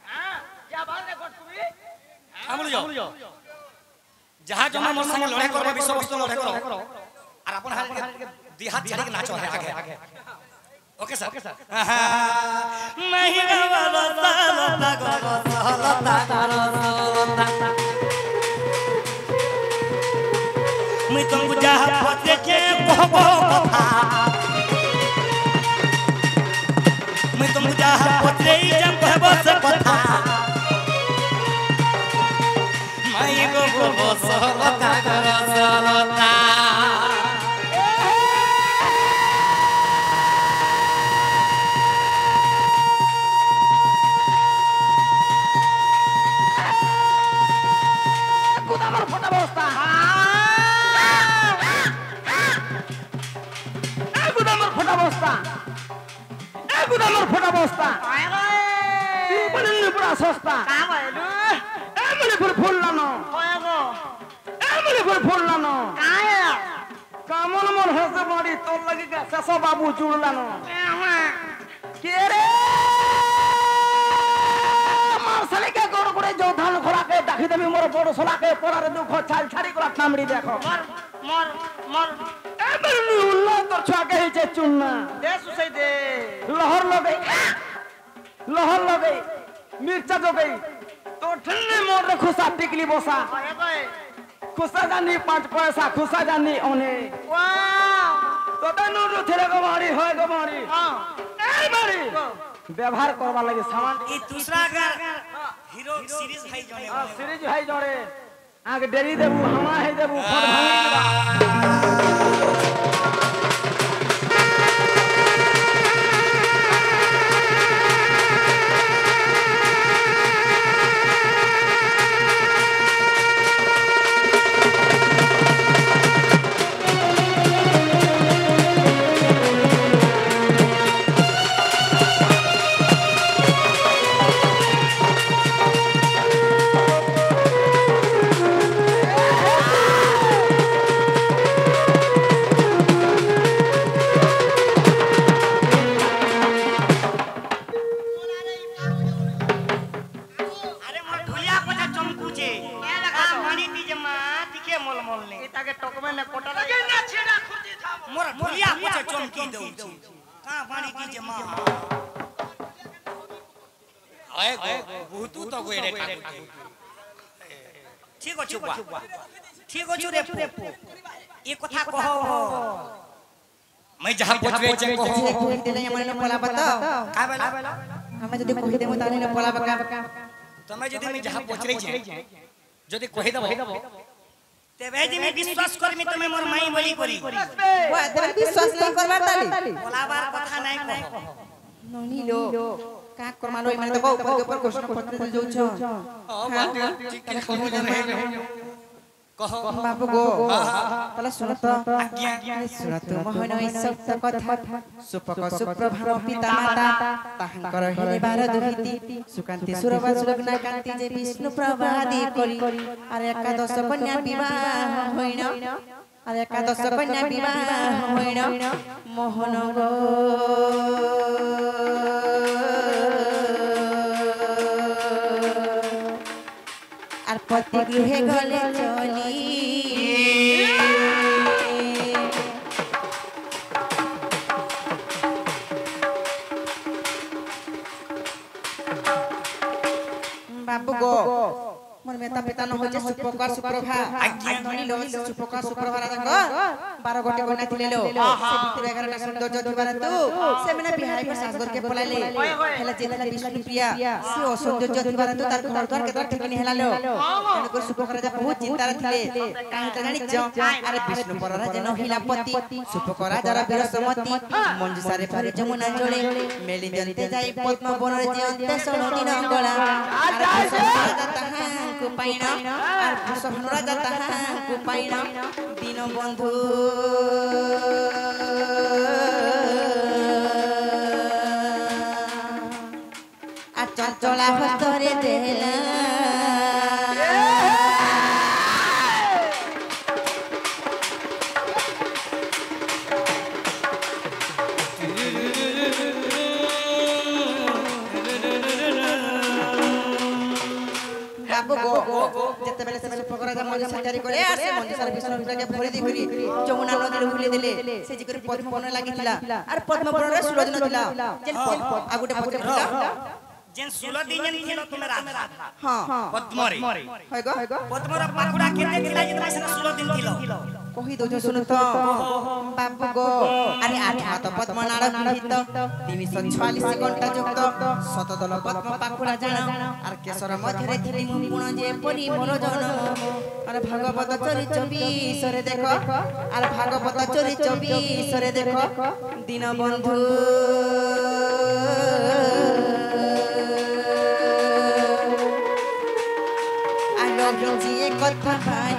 হ্যাঁ যা বানে গটবি আমল যাও যাহা জমা মোর সঙ্গে লড়াই করব বিশ্ববস্তুর লড়াই করব আর আপন হাত দুই হাত ছাড়ি নাচো আগে ওকে স্যার মহিনা বাবা লতা মুই তোমাকে যাহা পত্রে কহব কথা মুই তোমাকে যাহা পত্রে যাম কহব সে কথা মাই গো গো সলতা কর সলতা গুদামর ফটা বস্তা এ গুদামর ফটা বস্তা এ গুদামর ফটা বস্তা আয় রে তুই বলিস পুরা সস্তা কা বলু এ মনে ফুল লানো হয় গো এ মনে ফুল লানো কায় কামন মন হসে বড়ি তোর লাগি শেষ বাবু জুড়লানো কে রে মারসালিকে গড় করে যাও ধান খোলাকে ডাকি দেবি মোর বড় সোলাকে পড়ারে দুঃখ ছাল ছাড়ি করে নামড়ি দেখো মর মর মর এবার উল্লা তোর ছকে হইছে চুন্না দে সুসাই দে লহর লগে মির্চা জগে তোর ঠন্নে মোর খুসা টিকলি বসা খুসা জানি 5 পয়সা খুসা জানি অনে ওয়াও তোতে নুরু ছেলে গো মারি হয় গো মারি এই মারি ব্যবহার করবার লাগে সামান এই दूसरा का हीरो सीरीज भाई जने সিরিজ ভাই জড়ে আগে ডেরি দেবু হামা হে দেবু ফট ভাঙি দিবা अरे मोर भुलिया पछा चमकुचे आ मणि ती जे मा तिके मोल मोल ने এটাকে টকমে না কোটা লাগে না ছেড়া খুঁজি থাম मोर भुलिया पछा चमकी दउ का मणि ती जे मा आए बहुतू तो गोएडे ठाकुर ठीक अछि बुआ ठीक अछि रे पु ए कथा कहो मैं जहां पहुंचवे जे कहो कोई दिले हमने न पला बताओ का बेला हमें जदी कहि देबो तानी न पला बका तमे जदी मैं जहां पहुंच रही छे जदी कहि देबो तेबे जी मैं विश्वास करमी तमे मोर माई बोली करी वो देबे विश्वास नहीं करबार ताली बोलाबार कथा नहीं कहो ननी लो का करमालो माने तो ऊपर क्वेश्चन पत्र दे जाउ छ बात ठीक कहो जने कहो बाबू गो तला सुन तो आज्ञा सुन तो मोहन सत्य कथा सुपक सुप्रभाव पिता माता ताहंकर हेले बार दुहिती सुकांति सुरवा सुलग्ना कांति जे विष्णु प्रभादी करी अरे एकादश कन्या विवाह होइन अरे एकादश कन्या विवाह होइन मोहन गो আর পতি গৃহে গলে চলি বাবু গো मोर मेता पिता न होजे सुपकार सुप्रभा ननी लो सुपकार सुप्रभा राजंग 12 गोटे कन्या थिले लो से भितर 11टा सौंदर्य दिबार तू से मने बिहाई को सासगर के पलाइले हेला जेला विष्णु प्रिया से असौंदर्य दिबार तू तार घर द्वार केतर ठिकनी हेला लो तने को सुपकार राजा बहुत चिंता थिले काहे त जानि ज अरे विष्णु पर राजा नहिला पति सुपकार राजा वीर समति मंजुसारे पारे जमुना जोले मेली जंते जाई पद्म वन रे जंते सोनोनी नंगला को पाइना और भूषणरा जाता है को पाइना दीन बंधु आ चंचला हस्तरे देला जते बेले से सुपकार राजा मंजू सजारी करे आ से मंजू सारे विष्णु प्रिया के भरी दिखरी जमुना नदी रे भूले देले से जिकर पद्म वन लागितला और पद्म वन रे 16 दिन थिला जेन आ गुटे पद्म थिला जेन 16 दिन जेन थिला तुमे राधा हां पद्म रे होय गो पद्म रे पाखुडा केते थिला जेन से 16 दिन थिला कहि दो सुन तो बाबू गो अरे आठा तो पद्म नाड़ निहित 346 घंटा युक्त शतदल पद्म पाखुडा जान और केशर मध्य रे थिली गुण जे परि मोर जन अरे भागवत चोरी 24 रे देखो अरे भागवत चोरी 24 रे देखो दीन बंधु आलो जी कथा भाई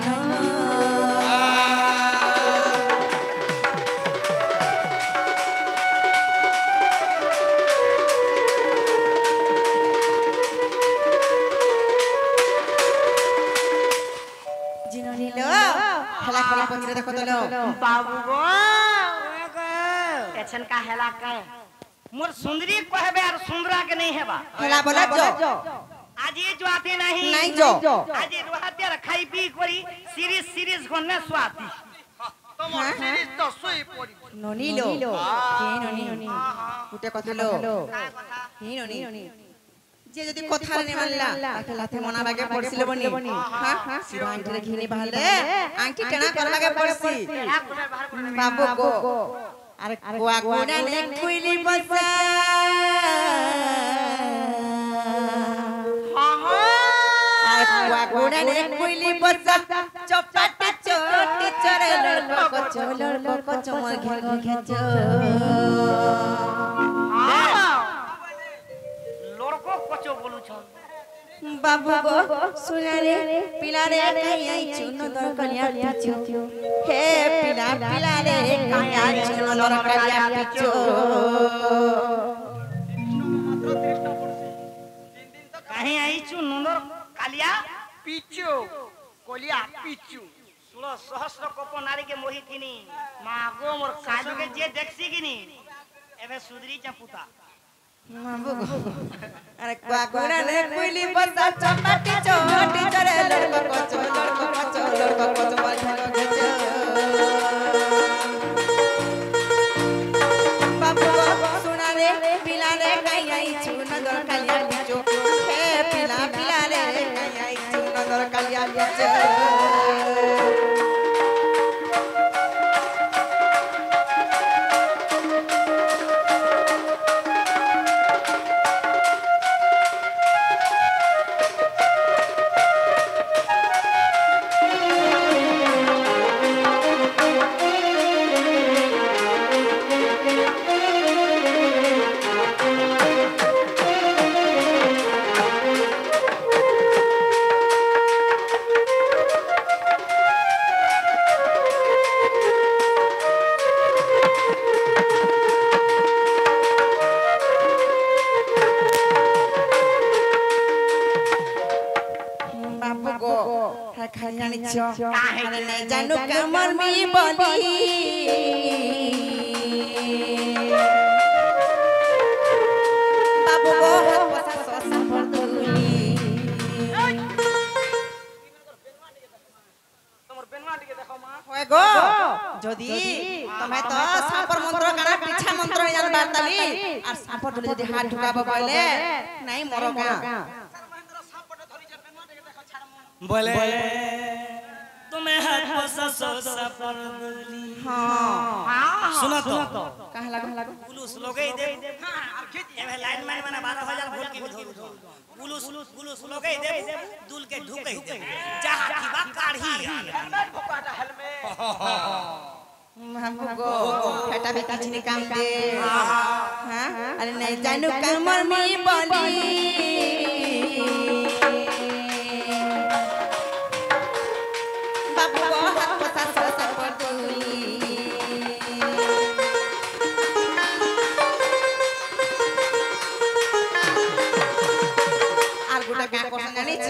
देखो तो बाबू गो एछन का हेला के मोर सुंदरी कहबे और सुंदरा के नहीं हेबा हेला बोला जो आज ये जो आते नहीं जो आज ये रहते खाई पी करी सीरीज गन्ने स्वाती तमर सीरीज तो सोई पड़ी ननी लो के ननी गुटे कथा लो हे ननी जे जदी कथा ने मानला ताके लाथे मना लागे पड़सिले बनी हां सिरा आंटी रे घिनी बहाले आंटी टेना कर लागे पड़सी बाबू गो अरे कुआ गुना ने कुइली बसा हां अरे कुआ गुना ने कुइली बसा चपाटी चोटी चरे लड़को चमर घेगो घेचो कचो बोलू छ बाबू गो सुना रे पिला रे काया चुन दर कलिया पिचो हे पिला रे काया चुन दर कलिया पिचो कहीं आई चुन दर कलिया पिचो कलिया पिचो 16 सहस्र कोप नारी के मोही थिनी मागो मोर काजू के जे देखसी किनी एबे सुधरी चपुता अरे कुआकुड़ा ने कुइली बसा चपाटी चोटी चरे लड़को कचो मार घेगो घेचो बाबू सुना रे पिला रे काया चुन दर कलिया पिचो हे पिला रे काया चुन दर कलिया पिचो जानू कमर में बली बाबू गो हाथ पसा ससा फरदुली तमर बेनवा टिके देखो मां होय गो जदी तमे तो सापर मंत्र काना पिछा मंत्र जान बारताली और सापर धुले जदी हाथ ढुकाबो कहले नहीं मरो का महेंद्र सापटे धरि जे बेनवा टिके देखो छाड़ बोले तुम्हें हाथ पोसा सोसा पर हां सुनो तो कहां लागो पुलिस लोगे दे एमे लाइनमैन माने 12000 भूल के धरू पुलिस लोगे दे दुल के ढुके दे जहां की बा काढ़ी हेलमेट फुकाटा हेलमेट हमको फेटा भी कुछ नहीं काम दे हां अरे नहीं जानू कमर में बली बाबू हाथ पता सरसा पर दूली আর গোটা কা কথা জানিছ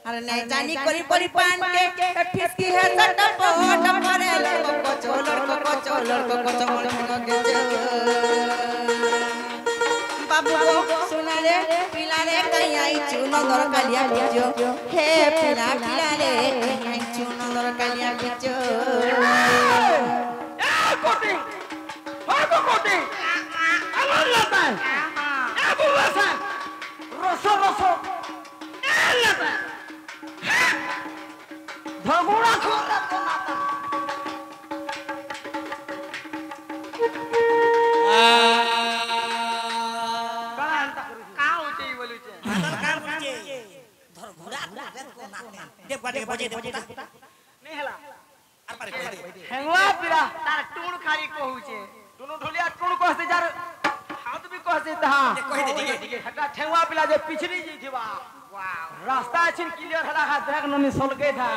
अरे नहीं जानी कोरी पोरी पान के फिसकी है सटप टप करे लड़को कोचो मन के बाबू सुना रे पिला रे कहीं आई चुनो दर कालिया बिजो हे पिला रे कहीं आई चुनो दर कालिया बिजो ए कोटी हागो कोटी अलग लता ए बुआ सा रसो ए लता भगुड़ा खोला तो नाता का होते बोलू छे अंदर काम करके धर घोड़ा को नाते देव गाड़ी के बजे दे नहीं हला आर पारे कह दे हेंगवा पिरा तार टूण खाली कहू छे दुनु ढोलिया टूण कहते जार हाथ भी कहते ता कह दे ठीक है हटा ठेंगवा पिला जे पिछली जी थी वाह रास्ता छिन क्लियर हला हाथ देख नमी सोलके था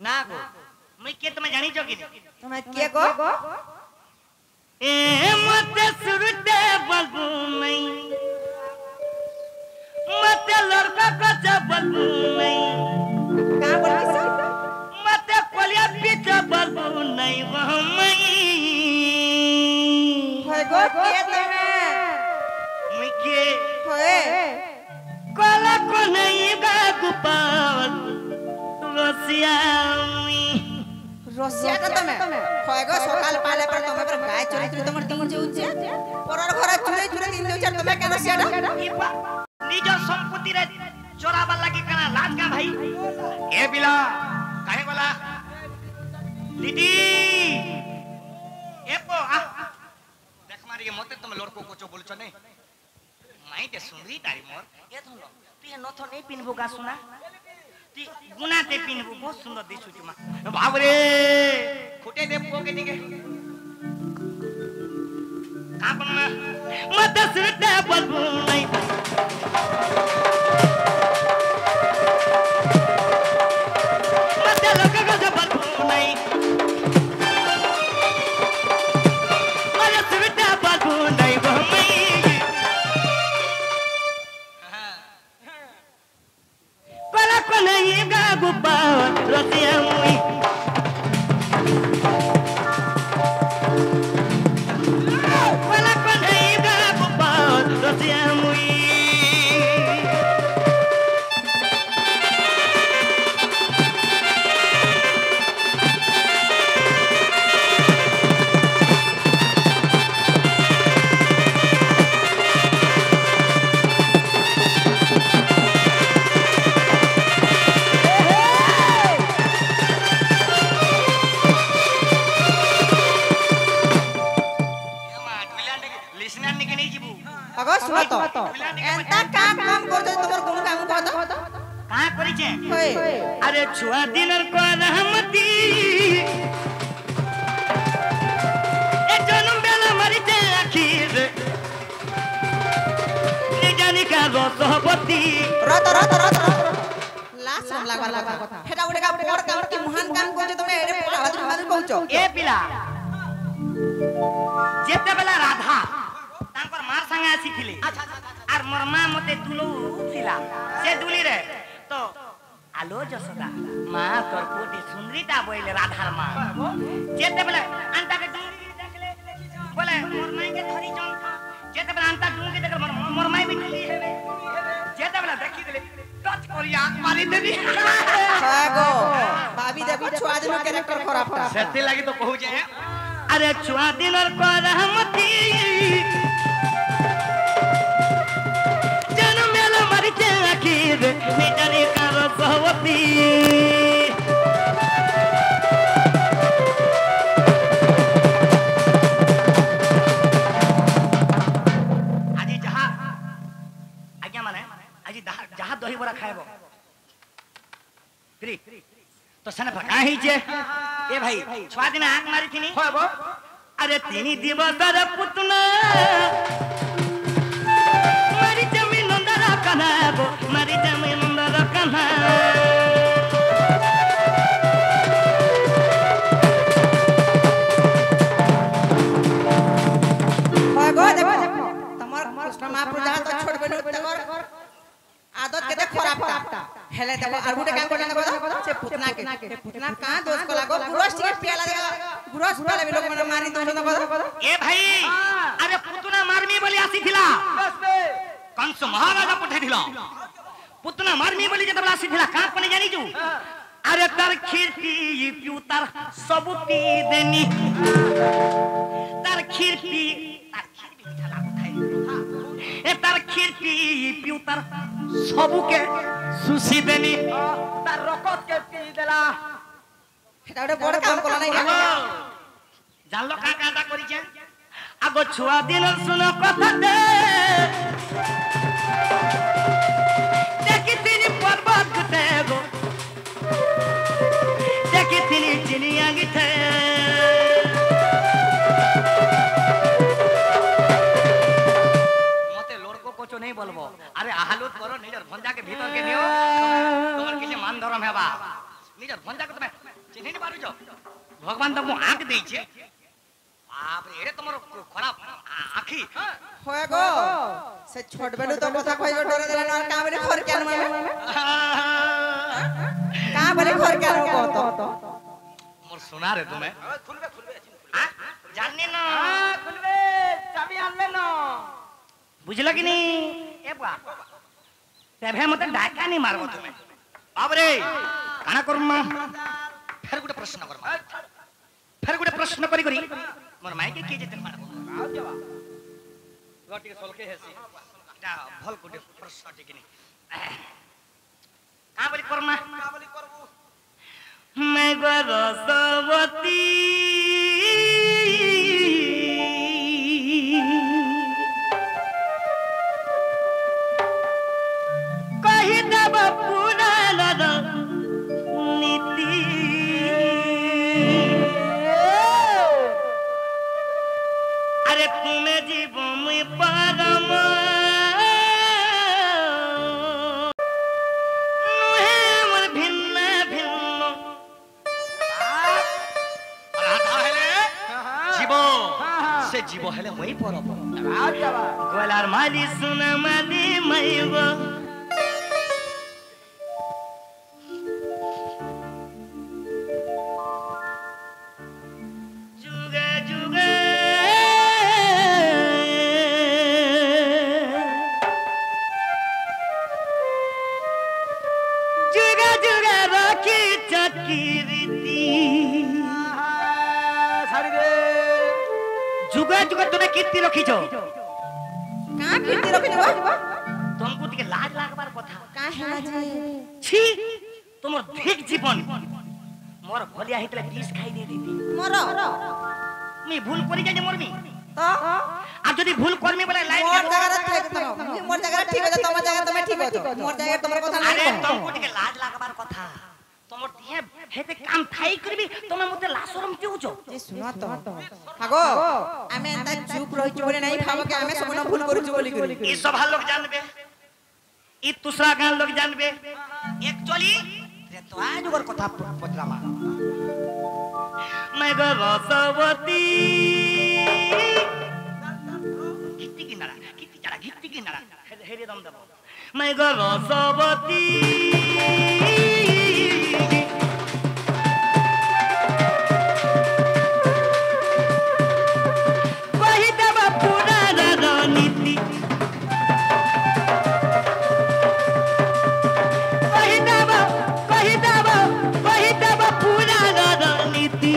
ना गो मैं के तुम्हें जानी जो कि तुम्हें के गो ए मत सुरते बलबू नहीं मत लड़का का बलबू नहीं का बोलिस मत कोलिया पीछे बलबू नहीं वह मैं होय गो के तुम्हें मैं के होय कोला को नहीं गा गुपाल रसिया का तमे होय गो सकाल पाले पर तमे पर गाय चोरी चोरी तमर दिन जाउचे परर घर चोरी चोरी दिन जाउचे तमे के रसिया निज संपत्ति रे चोराबा लागि कना लाज का भाई ए बिला काहे बोला दीदी ए पो आ देख मारी मते तुम लड़को कोचो बोलछ नै माई ते सुंदरी तारी मोर ए थलो तू हे नथो नै पिनबो गा सुना गुना ते पिनबो बहुत सुंदर दिसु तुमा बाप रे खोटे दे पोके दिगे कापन मत सुरते बलबू नहीं मत लोग को बलबू नहीं मत सुरते बलबू नहीं वो मैं कोला को नहीं गा गुपा रसिया मुई कोला को नहीं गा गुपा रसिया मुई अगो सुनो तो एंता काम करते तमर कोन काम कहत कहां करी छे होय अरे छुआ दिनर को रहमती ए जनम बेला मरी ते आखिर ने जानी का सरस्वती रत लास्ट हम लागबार কথা হেটা ওটা কা বড় কাম কি মহান কাম করছো তুমি এরে বাহাদুর বাহাদুর কହୁছো এ পিলা যেতে বেলা রাধা তাঙ্কর মার সঙ্গে আসিছিলে আর মোর মা মতে দুলু ছিলা সে দুলি রে তো আলো যশোদা মা তোর কোটি সুন্দরীটা বইলে রাধার মা যেতে বেলা আন্তাকে ডুঙ্গি দেখলে বলে মোর মাইকে ধরি চল যেতে বেলা আন্তা ডুঙ্গি দেখলে মোর মাই বিটলি হেবে যেতে বেলা দেখি দিলে टच करिया मारी देनी गो भाभी देखो छुआ दिन कैरेक्टर खराबटा सेती लागी तो कहू जे अरे छुआ दिनर को रहमती जन्म मेला मरि जे आखिर मिटरी कर सहवती आजी जहां आज्ञा माने आजी जहां दही बड़ा खाएबो फ्री तो सने पका ही जे ए भाई छुआ दिन आंख मारी थिनी होबो अरे तिनी दिवसर पुतना मारी जमीन अंदर कनाबो मारी जमीन अंदर कना गो देखो तमर कृष्ण महाप्रभु जहां तो छोड़ बेनु तकर आदत केते खराबटा हेले देखो और गुटे काम करना देखो से पुतना के पुतना का दोष को लागो गुरस के पियाला गुरस वाले लोग मन मारी दो ए भाई अरे पुतना मारमी बोली आसी थिला कंस महाराजा पठे थिला पुतना मारमी बोली जब आसी थिला का कोने जानी जू अरे तार खीरती पिउ तार सब पी देनी तार खीरती थाला खाई ए तार खीरती पिउ तार सबु के सुसी देनी तार रकत के पी देला এটা ওটা বড় কাম করলা নাই জানলো কা কাটা করিছে আগো ছুয়া দিন শুনো কথা দে দেখি তিনি পর্বত গুতে গো দেখি তিনি চিনিয়া গিতে মতে লড়কো কোচো নেই বলবো আরে আহালুত করো নিজের ভঞ্জা के भीतर के নিও তোমার কিছু মান ধরম হেবা নিজের ভঞ্জা কে তুমি চিনি নি পারুছো ভগবান তো আঁক দেইছে বাপ রে এরে তোমার খরাপ আখি হয় গো সে ছোট বেলু তো কথা কইবে ডরে দেলা না কা বলে খর কেন মানে কা বলে খর কেন কত মোর সোনা রে তুমি খুলবে জানি না খুলবে চাবি আনলে না বুঝলা কি নি এ বা তেভে মতে ডাকা নি মারবো তুমি বাপ রে কানা করমা फेर गुटे प्रश्न करबा फेर गुटे प्रश्न करी करी मोर माइके के जेते मारबो आउ जवा रोटी के सोलके हेसी एटा भल गुटे प्रश्न टिकनी का बोली करमा का बोली करबो मैं गरसवती कहि देब पुराण नीति अरे तुम्हें जीवन में परम नुहे मन भिन्न भिन्न राधा हेले जीव से जीव हेले वही परम गोलार माली सुना माली मैगो जुगा जुगा तुम्हें कीर्ति रखीछो का कीर्ति रखिबो तुमको टिके लाज लागबार कथा का हेला जी छी तुमर ठीक जीवन मोर भलिया हितले विष खाई दे दीदी मोर मी भूल करी जाय मोरमी तो आ जदी भूल करमी बोले लाइन मोर जगह ठीक तो मोर जगह ठीक हो तम जगह तुम ठीक हो मोर जगह तुमर कथा अरे नहीं तुमको टिके लाज लागबार कथा तुमर दिए हेते काम थाई करबी तुमे मते लासरम केउछो जे सुना तो हागो आमे एंता चुप रहिछु बोले नहीं भाबो के आमे सबन भूल करूछु बोली करी ई सब लोग जानबे ई दूसरा गान लोग जानबे एक्चुअली रे तो आज ओकर कथा पचरामा मैं गो रसवती गीति किनारा हेरे दम दबो मैं गो रसवती वही देव पूरा रणनीति वही देव पूरा रणनीति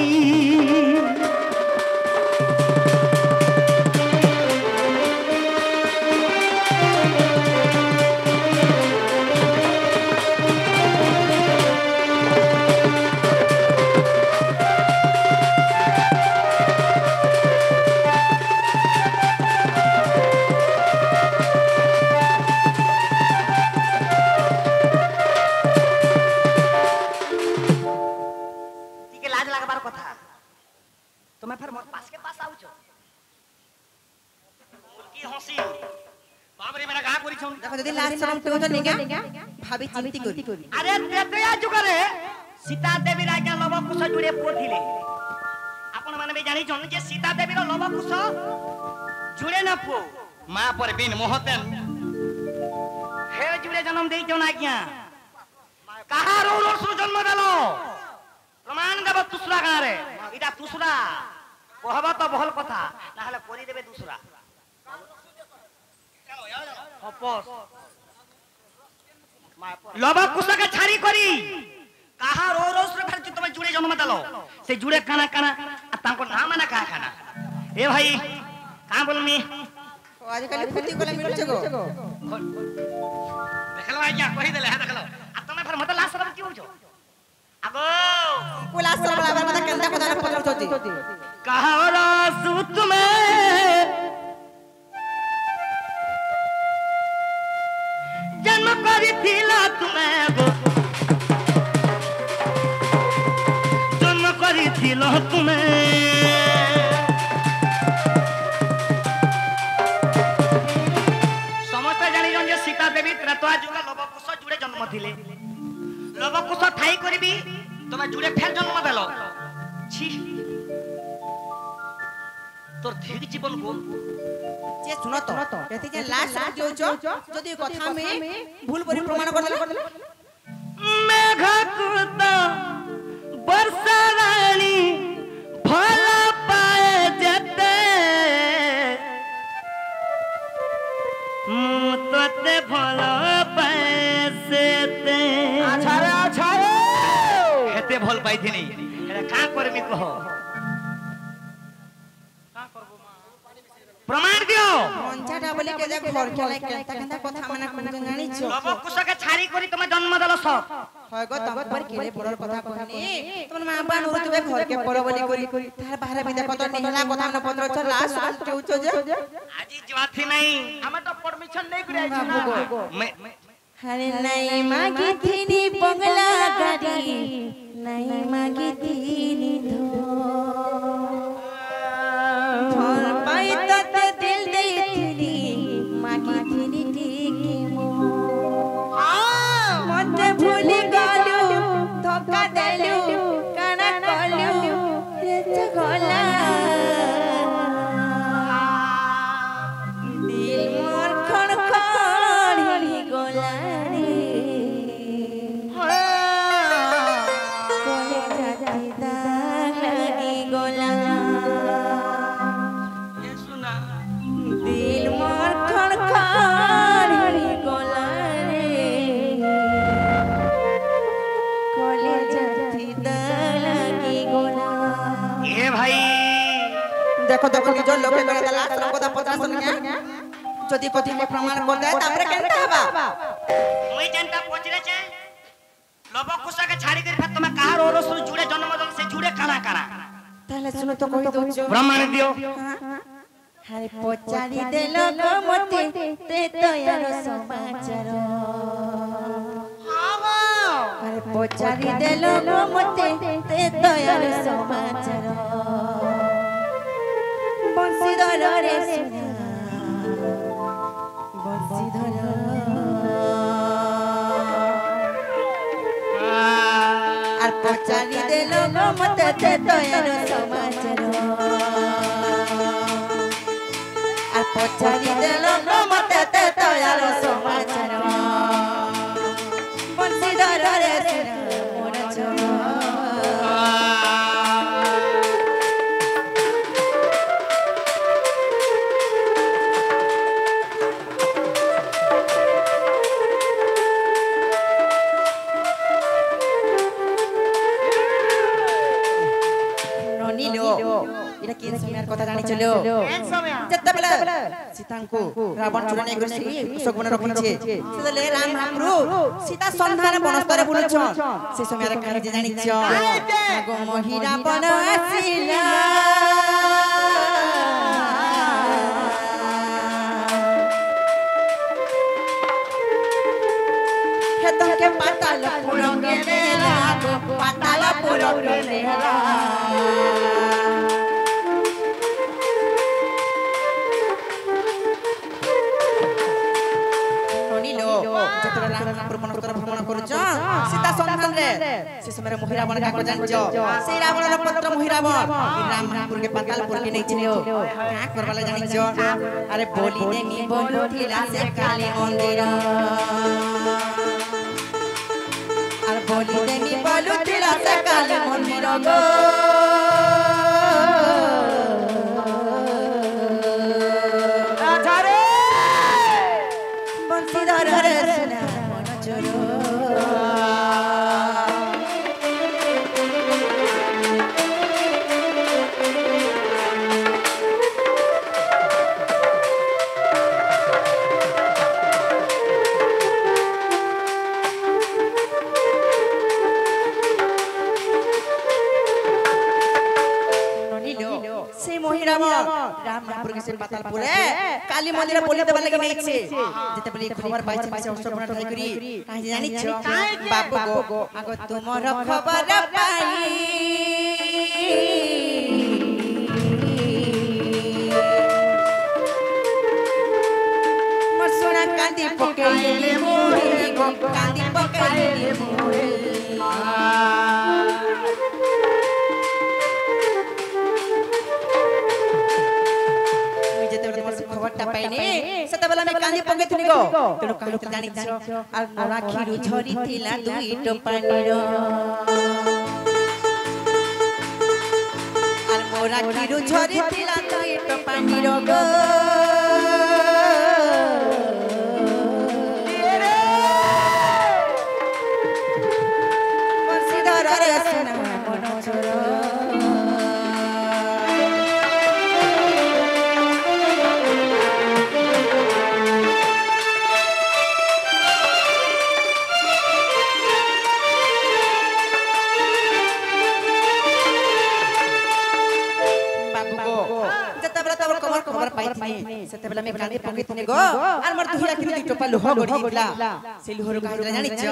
तुम्हें फिर मोर पास के पास आउ छो मुर्गी हंसी बाप रे मेरा गा करी छौ देखो যদি লাস্ট শরম তো নিগা ভাবি চিন্তি করি अरे तेतया जुगरे सीता देवी राजा लव कुश जुड़े पोथिले आपण माने भी जानि छन जे सीता देवी रो लव कुश जुड़े ना पो मां पर बिन मोहतेन हे जुड़े जन्म देई छन आज्ञा कहा रो सु जन्म देलो प्रमाण देव दूसरा गां रे इटा दूसरा कहबा तो बहल कथा ना हले करी देबे दूसरा हपस लबा कुसा के छारी करी कहा रो रोस रे फिर तुम जुड़े जन्म देलो से जुड़े काना काना आ तांको नाम ना कहा खाना ए भाई का बोलमी आज कल खुदी कोला मिलछ गो देखलो आज्ञा कहि देले हा देखलो आ तुम फिर मत लास्ट रब की होछो आगो कोला सब बराबर मत केंदा पता पत्र होती कहा रासु तुम्हें जन्म करी थिला तुम्हें गो जन्म करी थिला तुम्हें समस्त जानी जन जे सीता देवी त्रेता जुग लवकुश जुड़े जन्म थिले लवकुश ठाई करबी तुम जुड़े फेर जन्म देलो छी তোর ঠিক জীবন গো যে শুনো তো এতে যে লাস্ট যে হচ্ছে যদি কথা আমি ভুল করে প্রমাণ করে দিলে মেঘকুত বর্ষা রানী ভলা পায়ে যেতে মুততে ভলা পায়ে সেতে আচ্ছা রে হেতে ভাল পাইছিনি এটা কা করবি কহ प्रमाण दियो पंचाटा बोली के देख घर के लाइक केंता কথা মানে কোন জানি ছো লবকুশকে ছাড়ি করি তুমি জন্ম দেলো সব হয় গো তবর কেলে বড়র কথা কহনি তোমার মা বান ও তুমি ঘর के পড় বলি করি তার বাহিরে বিদে কত নিহলা কথা না পত্র ছ লাস্ট চৌচো যে আজি জवाथी नहीं हमें तो परमिशन नहीं करे आई ना मैं हरे नहीं मागी थीनी बंगला गाड़ी नहीं मागी थीनी धो भूली गलु धोखा देलु काना कलु रेच गला दिल मोर खण खड़ी गला रे कोले जाती दाग लगी गला ये सुना दिल मोर खण खड़ी गला देखो देखो जो लोग के करे लास्ट लोग का पता सुन गया যদি কতি মে প্রমাণ করে দেয় তারপরে কেনটা হবা মই জানতা পচরে ছে লবকুশা কে ছাড়ি করে ফের তুমি কাহার ওরস জুড়ে জন্ম দল সে জুড়ে কানা কানা তাহলে শুনো তো কই দউছো প্রমাণ দিও আরে পচারি দেলো গো মতে তে তয়ার সমাচার আরে পচারি দেলো গো মতে তে তয়ার সমাচার বংশীধর রে বংশীধর मते ते तयार समाचार আর পচারি দেল মতে তে তয়ার সমাচার বংশীধর রে মোর চর এটা কি সময়ের কথা জানি চলো এক সময় যেতেবেলে সীতাଙ୍କୁ রাবণ চুরানি করছি অশোক বনে রখিছে সেতলে রাম মহাপ্রভু সীতা সন্ধান বনস্তরে বুলুছ সে সময়ের কাহিনী জানিছ আগো মহি রাবণ আসিলা হেতকে পাতাল পুরকে নেলা পাতাল পুরকে নেলা सीता संधान रे से समय मोहिरावण का को जान जो से रावण रो पुत्र मोहिरावण राम महापुर के पातालपुर के नहीं चिन्हो का करवाला जानि जो अरे बोली दे मी बोलू थिला से काली मंदिर अरे बोली दे मी बोलू थिला से काली मंदिर गो আচারে बंशीधर रे सुना मन चोरो से मोहिरावण राम महापुर के से पातालपुर काली मंदिर बोली देबा लागि नै छे जते बोली खबर पाइ छे पाछे अवसर बना ठाई करी काहे जानि छ बाबू गो आगो तुमर खबर पाई मोर सोना कांदी पकेले मोरे गो कांदी पकेले मोरे खबरटा पाइने सेतबेला में कांदी पके थनी गो तेनो काहे त जानि छ आ मोरा खिरु झरी थिला दुई टोपानीर आ मोरा खिरु झरी थिला दुई टोपानीर गो बंशीधर रे सुना मन छोरो खबर पाइथि सेतेबेला में कांदी पकेथने गो आर मर दुहिया किरि दुई टोपा लोह गढिला से लोहरु काहिला जानि छ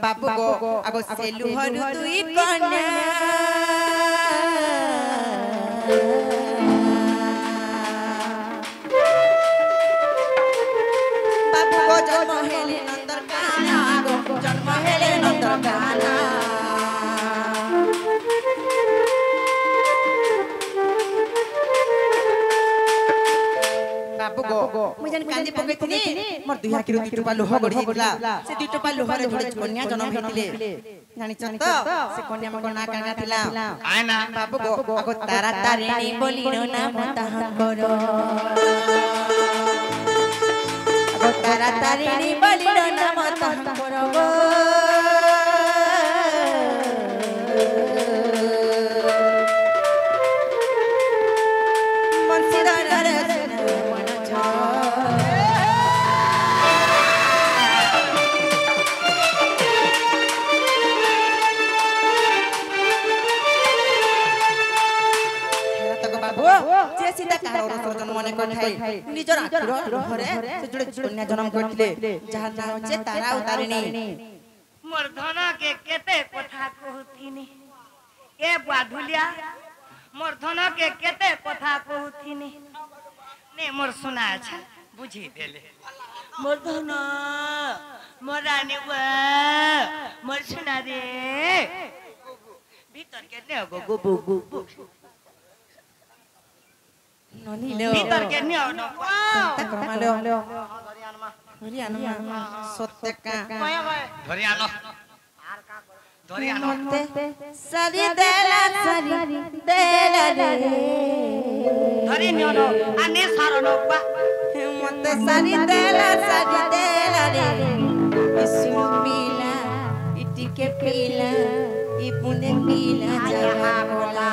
बाबू गो आगो से लोहरु दुई कन्या बाबू गो जन्म हेले नंदर काना गो जन्म हेले नंदर काना बाबू गो मुझन कांदी पकेथनी मोर दुहिया किरु दुई टोपा लोह गढिला से दुई टोपा लोह रे जोड़े कन्या जन्म हेतिले जानि छ त से कन्या मको ना काना थिला आयना बाबू गो आगो तारा तारिणी बोलिनो नाम ताहा करो आगो तारा तारिणी बोलिनो नाम ताहा करो गो बंशीधर रे सुना मन जे सीता कार जन्म मने कथाई निजर आखिर घरे से जोड़े कन्या जन्म करथिले जहा नाम छे तारा उतारिणी मोर धन के केते कथा कहथिनी ए बाधुलिया मोर धन के केते कथा कहथिनी ने मोर सुना छ बुझी देले मोर धन मोर रानी मोर सुना रे ভিতর কেনে গো গো গো গো ননি লো ভিতর কেনে নো তা ক্রমালো ধরি আনো সত্যকা ধরি আনো ধরি আনো সারি দেলা রে ধরি নিও নো আনে সারণ বা মতে সারি দেলা রে ইসুর পিলা ইটিকে পিলা ইপুনে পিলা জামা কোলা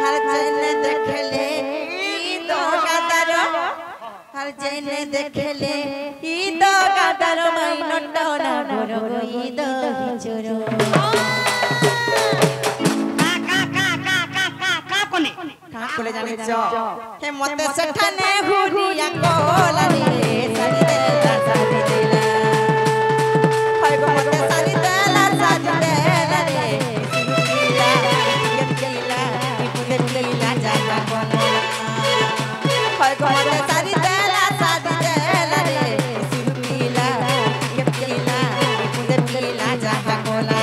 हर जन देखले ई दो गादारो हर जन देखले ई दो गादारो माइनो टोना गोरो ई दो हिचोरो का कोले जाने छ हे मते सेठाने हुनिया कोला रे सारी देला हाय गो मते सारी देला रे लीला जागा कोला हाय गो मते सारी देला रे सिरुकीला यकीला मुदे लीला जागा कोला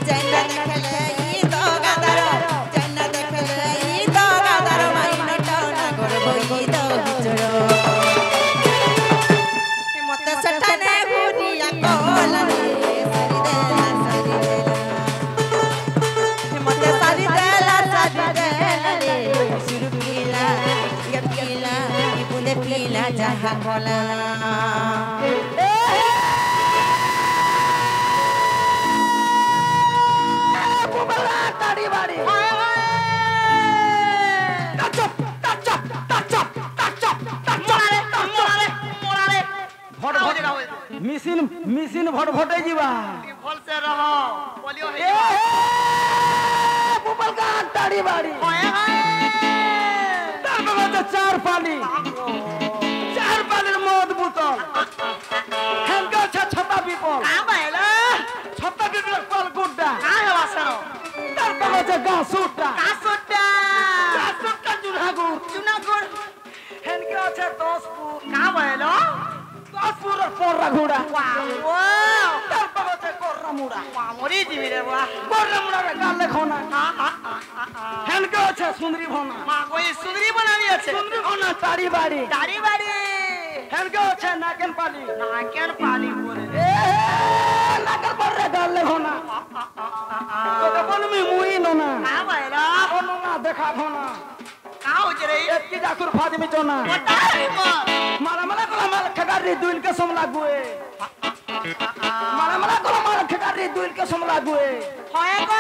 जन्ना देखले ई दो गादारो जन्ना देखले ई दो गादारो माइनो टोना गोरबो ई दो हिचोरो हे मते सटाने हुनिया कोला रे सारी देला हे मते सारी देला रे सिरुकीला यकीला मुदे लीला जागा कोला ताड़ी बाड़ी मिसिन मिसिन भट भटे जीवा फल से रह बोलियो ए बुबल का ताड़ी बाड़ी तार चार पानी मौत बुतल हेंगा छता बिपल का भइला छता बिपल कल गुड्डा का हे वासनो तार बगल गासुटा कासुटा जुनागुर हेंगा छ 10 पुर का भइलो 10 पुर पोरा घोड़ा वाओ तार बगल कोर्रा मुड़ा वा मरी जीवी रे वा कोर्रा मुड़ा रे गाले खोना हां हेंगा छ सुंदरी भोना मा कोई सुंदरी बनानी আছে सुंदरी भोना ताड़ी बाड़ी हेंगा छ नाकेन पाली बोले ए नाकेन पर रे गाले खोना तो बोल में मुई नोना का भइलो नोना देखा भोना का हो रे एक की जाकुर फादिमी चोना बताई म मारा मला कोला माल खगारी दुइन के सम लागुए मारा कोला माल खगारी दुइन के सम लागुए होए को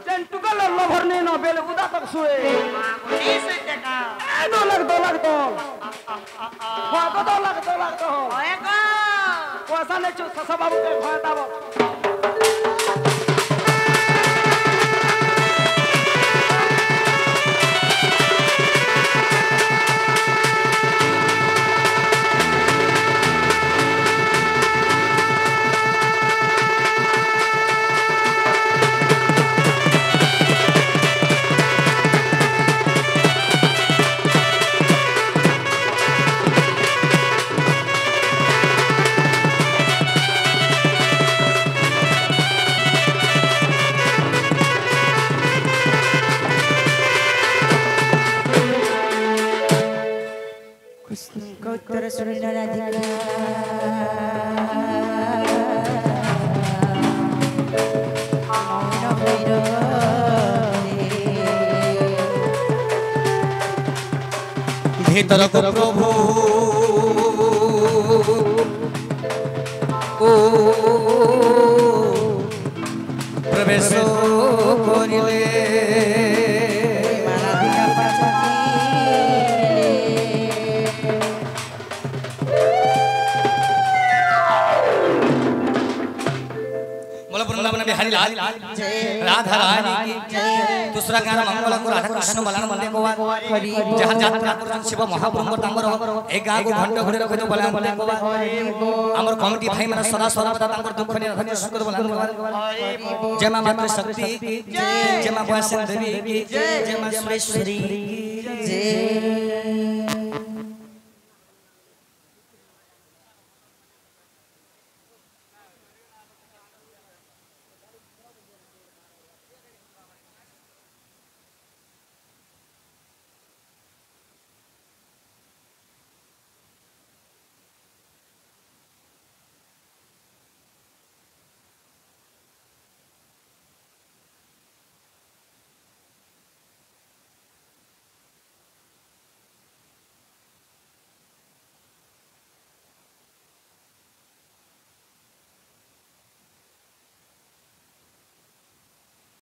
जेंटू का लल्लो भरने न बेले उदा तक सुए कोई से का ए 2 लाख हो को 2 लाख होए को कोसा ने चो ससा बाबू के भाताबो उत्तर सुंदर राधिका मौन भैर भीतर को प्रभु ओ प्रवेश करिले राधिका पाछकी बोलो वृंदावन बिहारी लाल राधा रानी की दूसरा गाना मंगल को राधा कृष्ण बलान मंदे को जहां यात्रा करछन शिव महाप्रभु तांगर ए गां को घंटा घुरे रखे तो बलान मंदे को हमर कमिटी भाई माने सदा सदा तांगर दुख ने रखे सुख को बलान को जय मां मातृ शक्ति की जय मां भवानी देवी की जय मां सुरेश्वरी की जय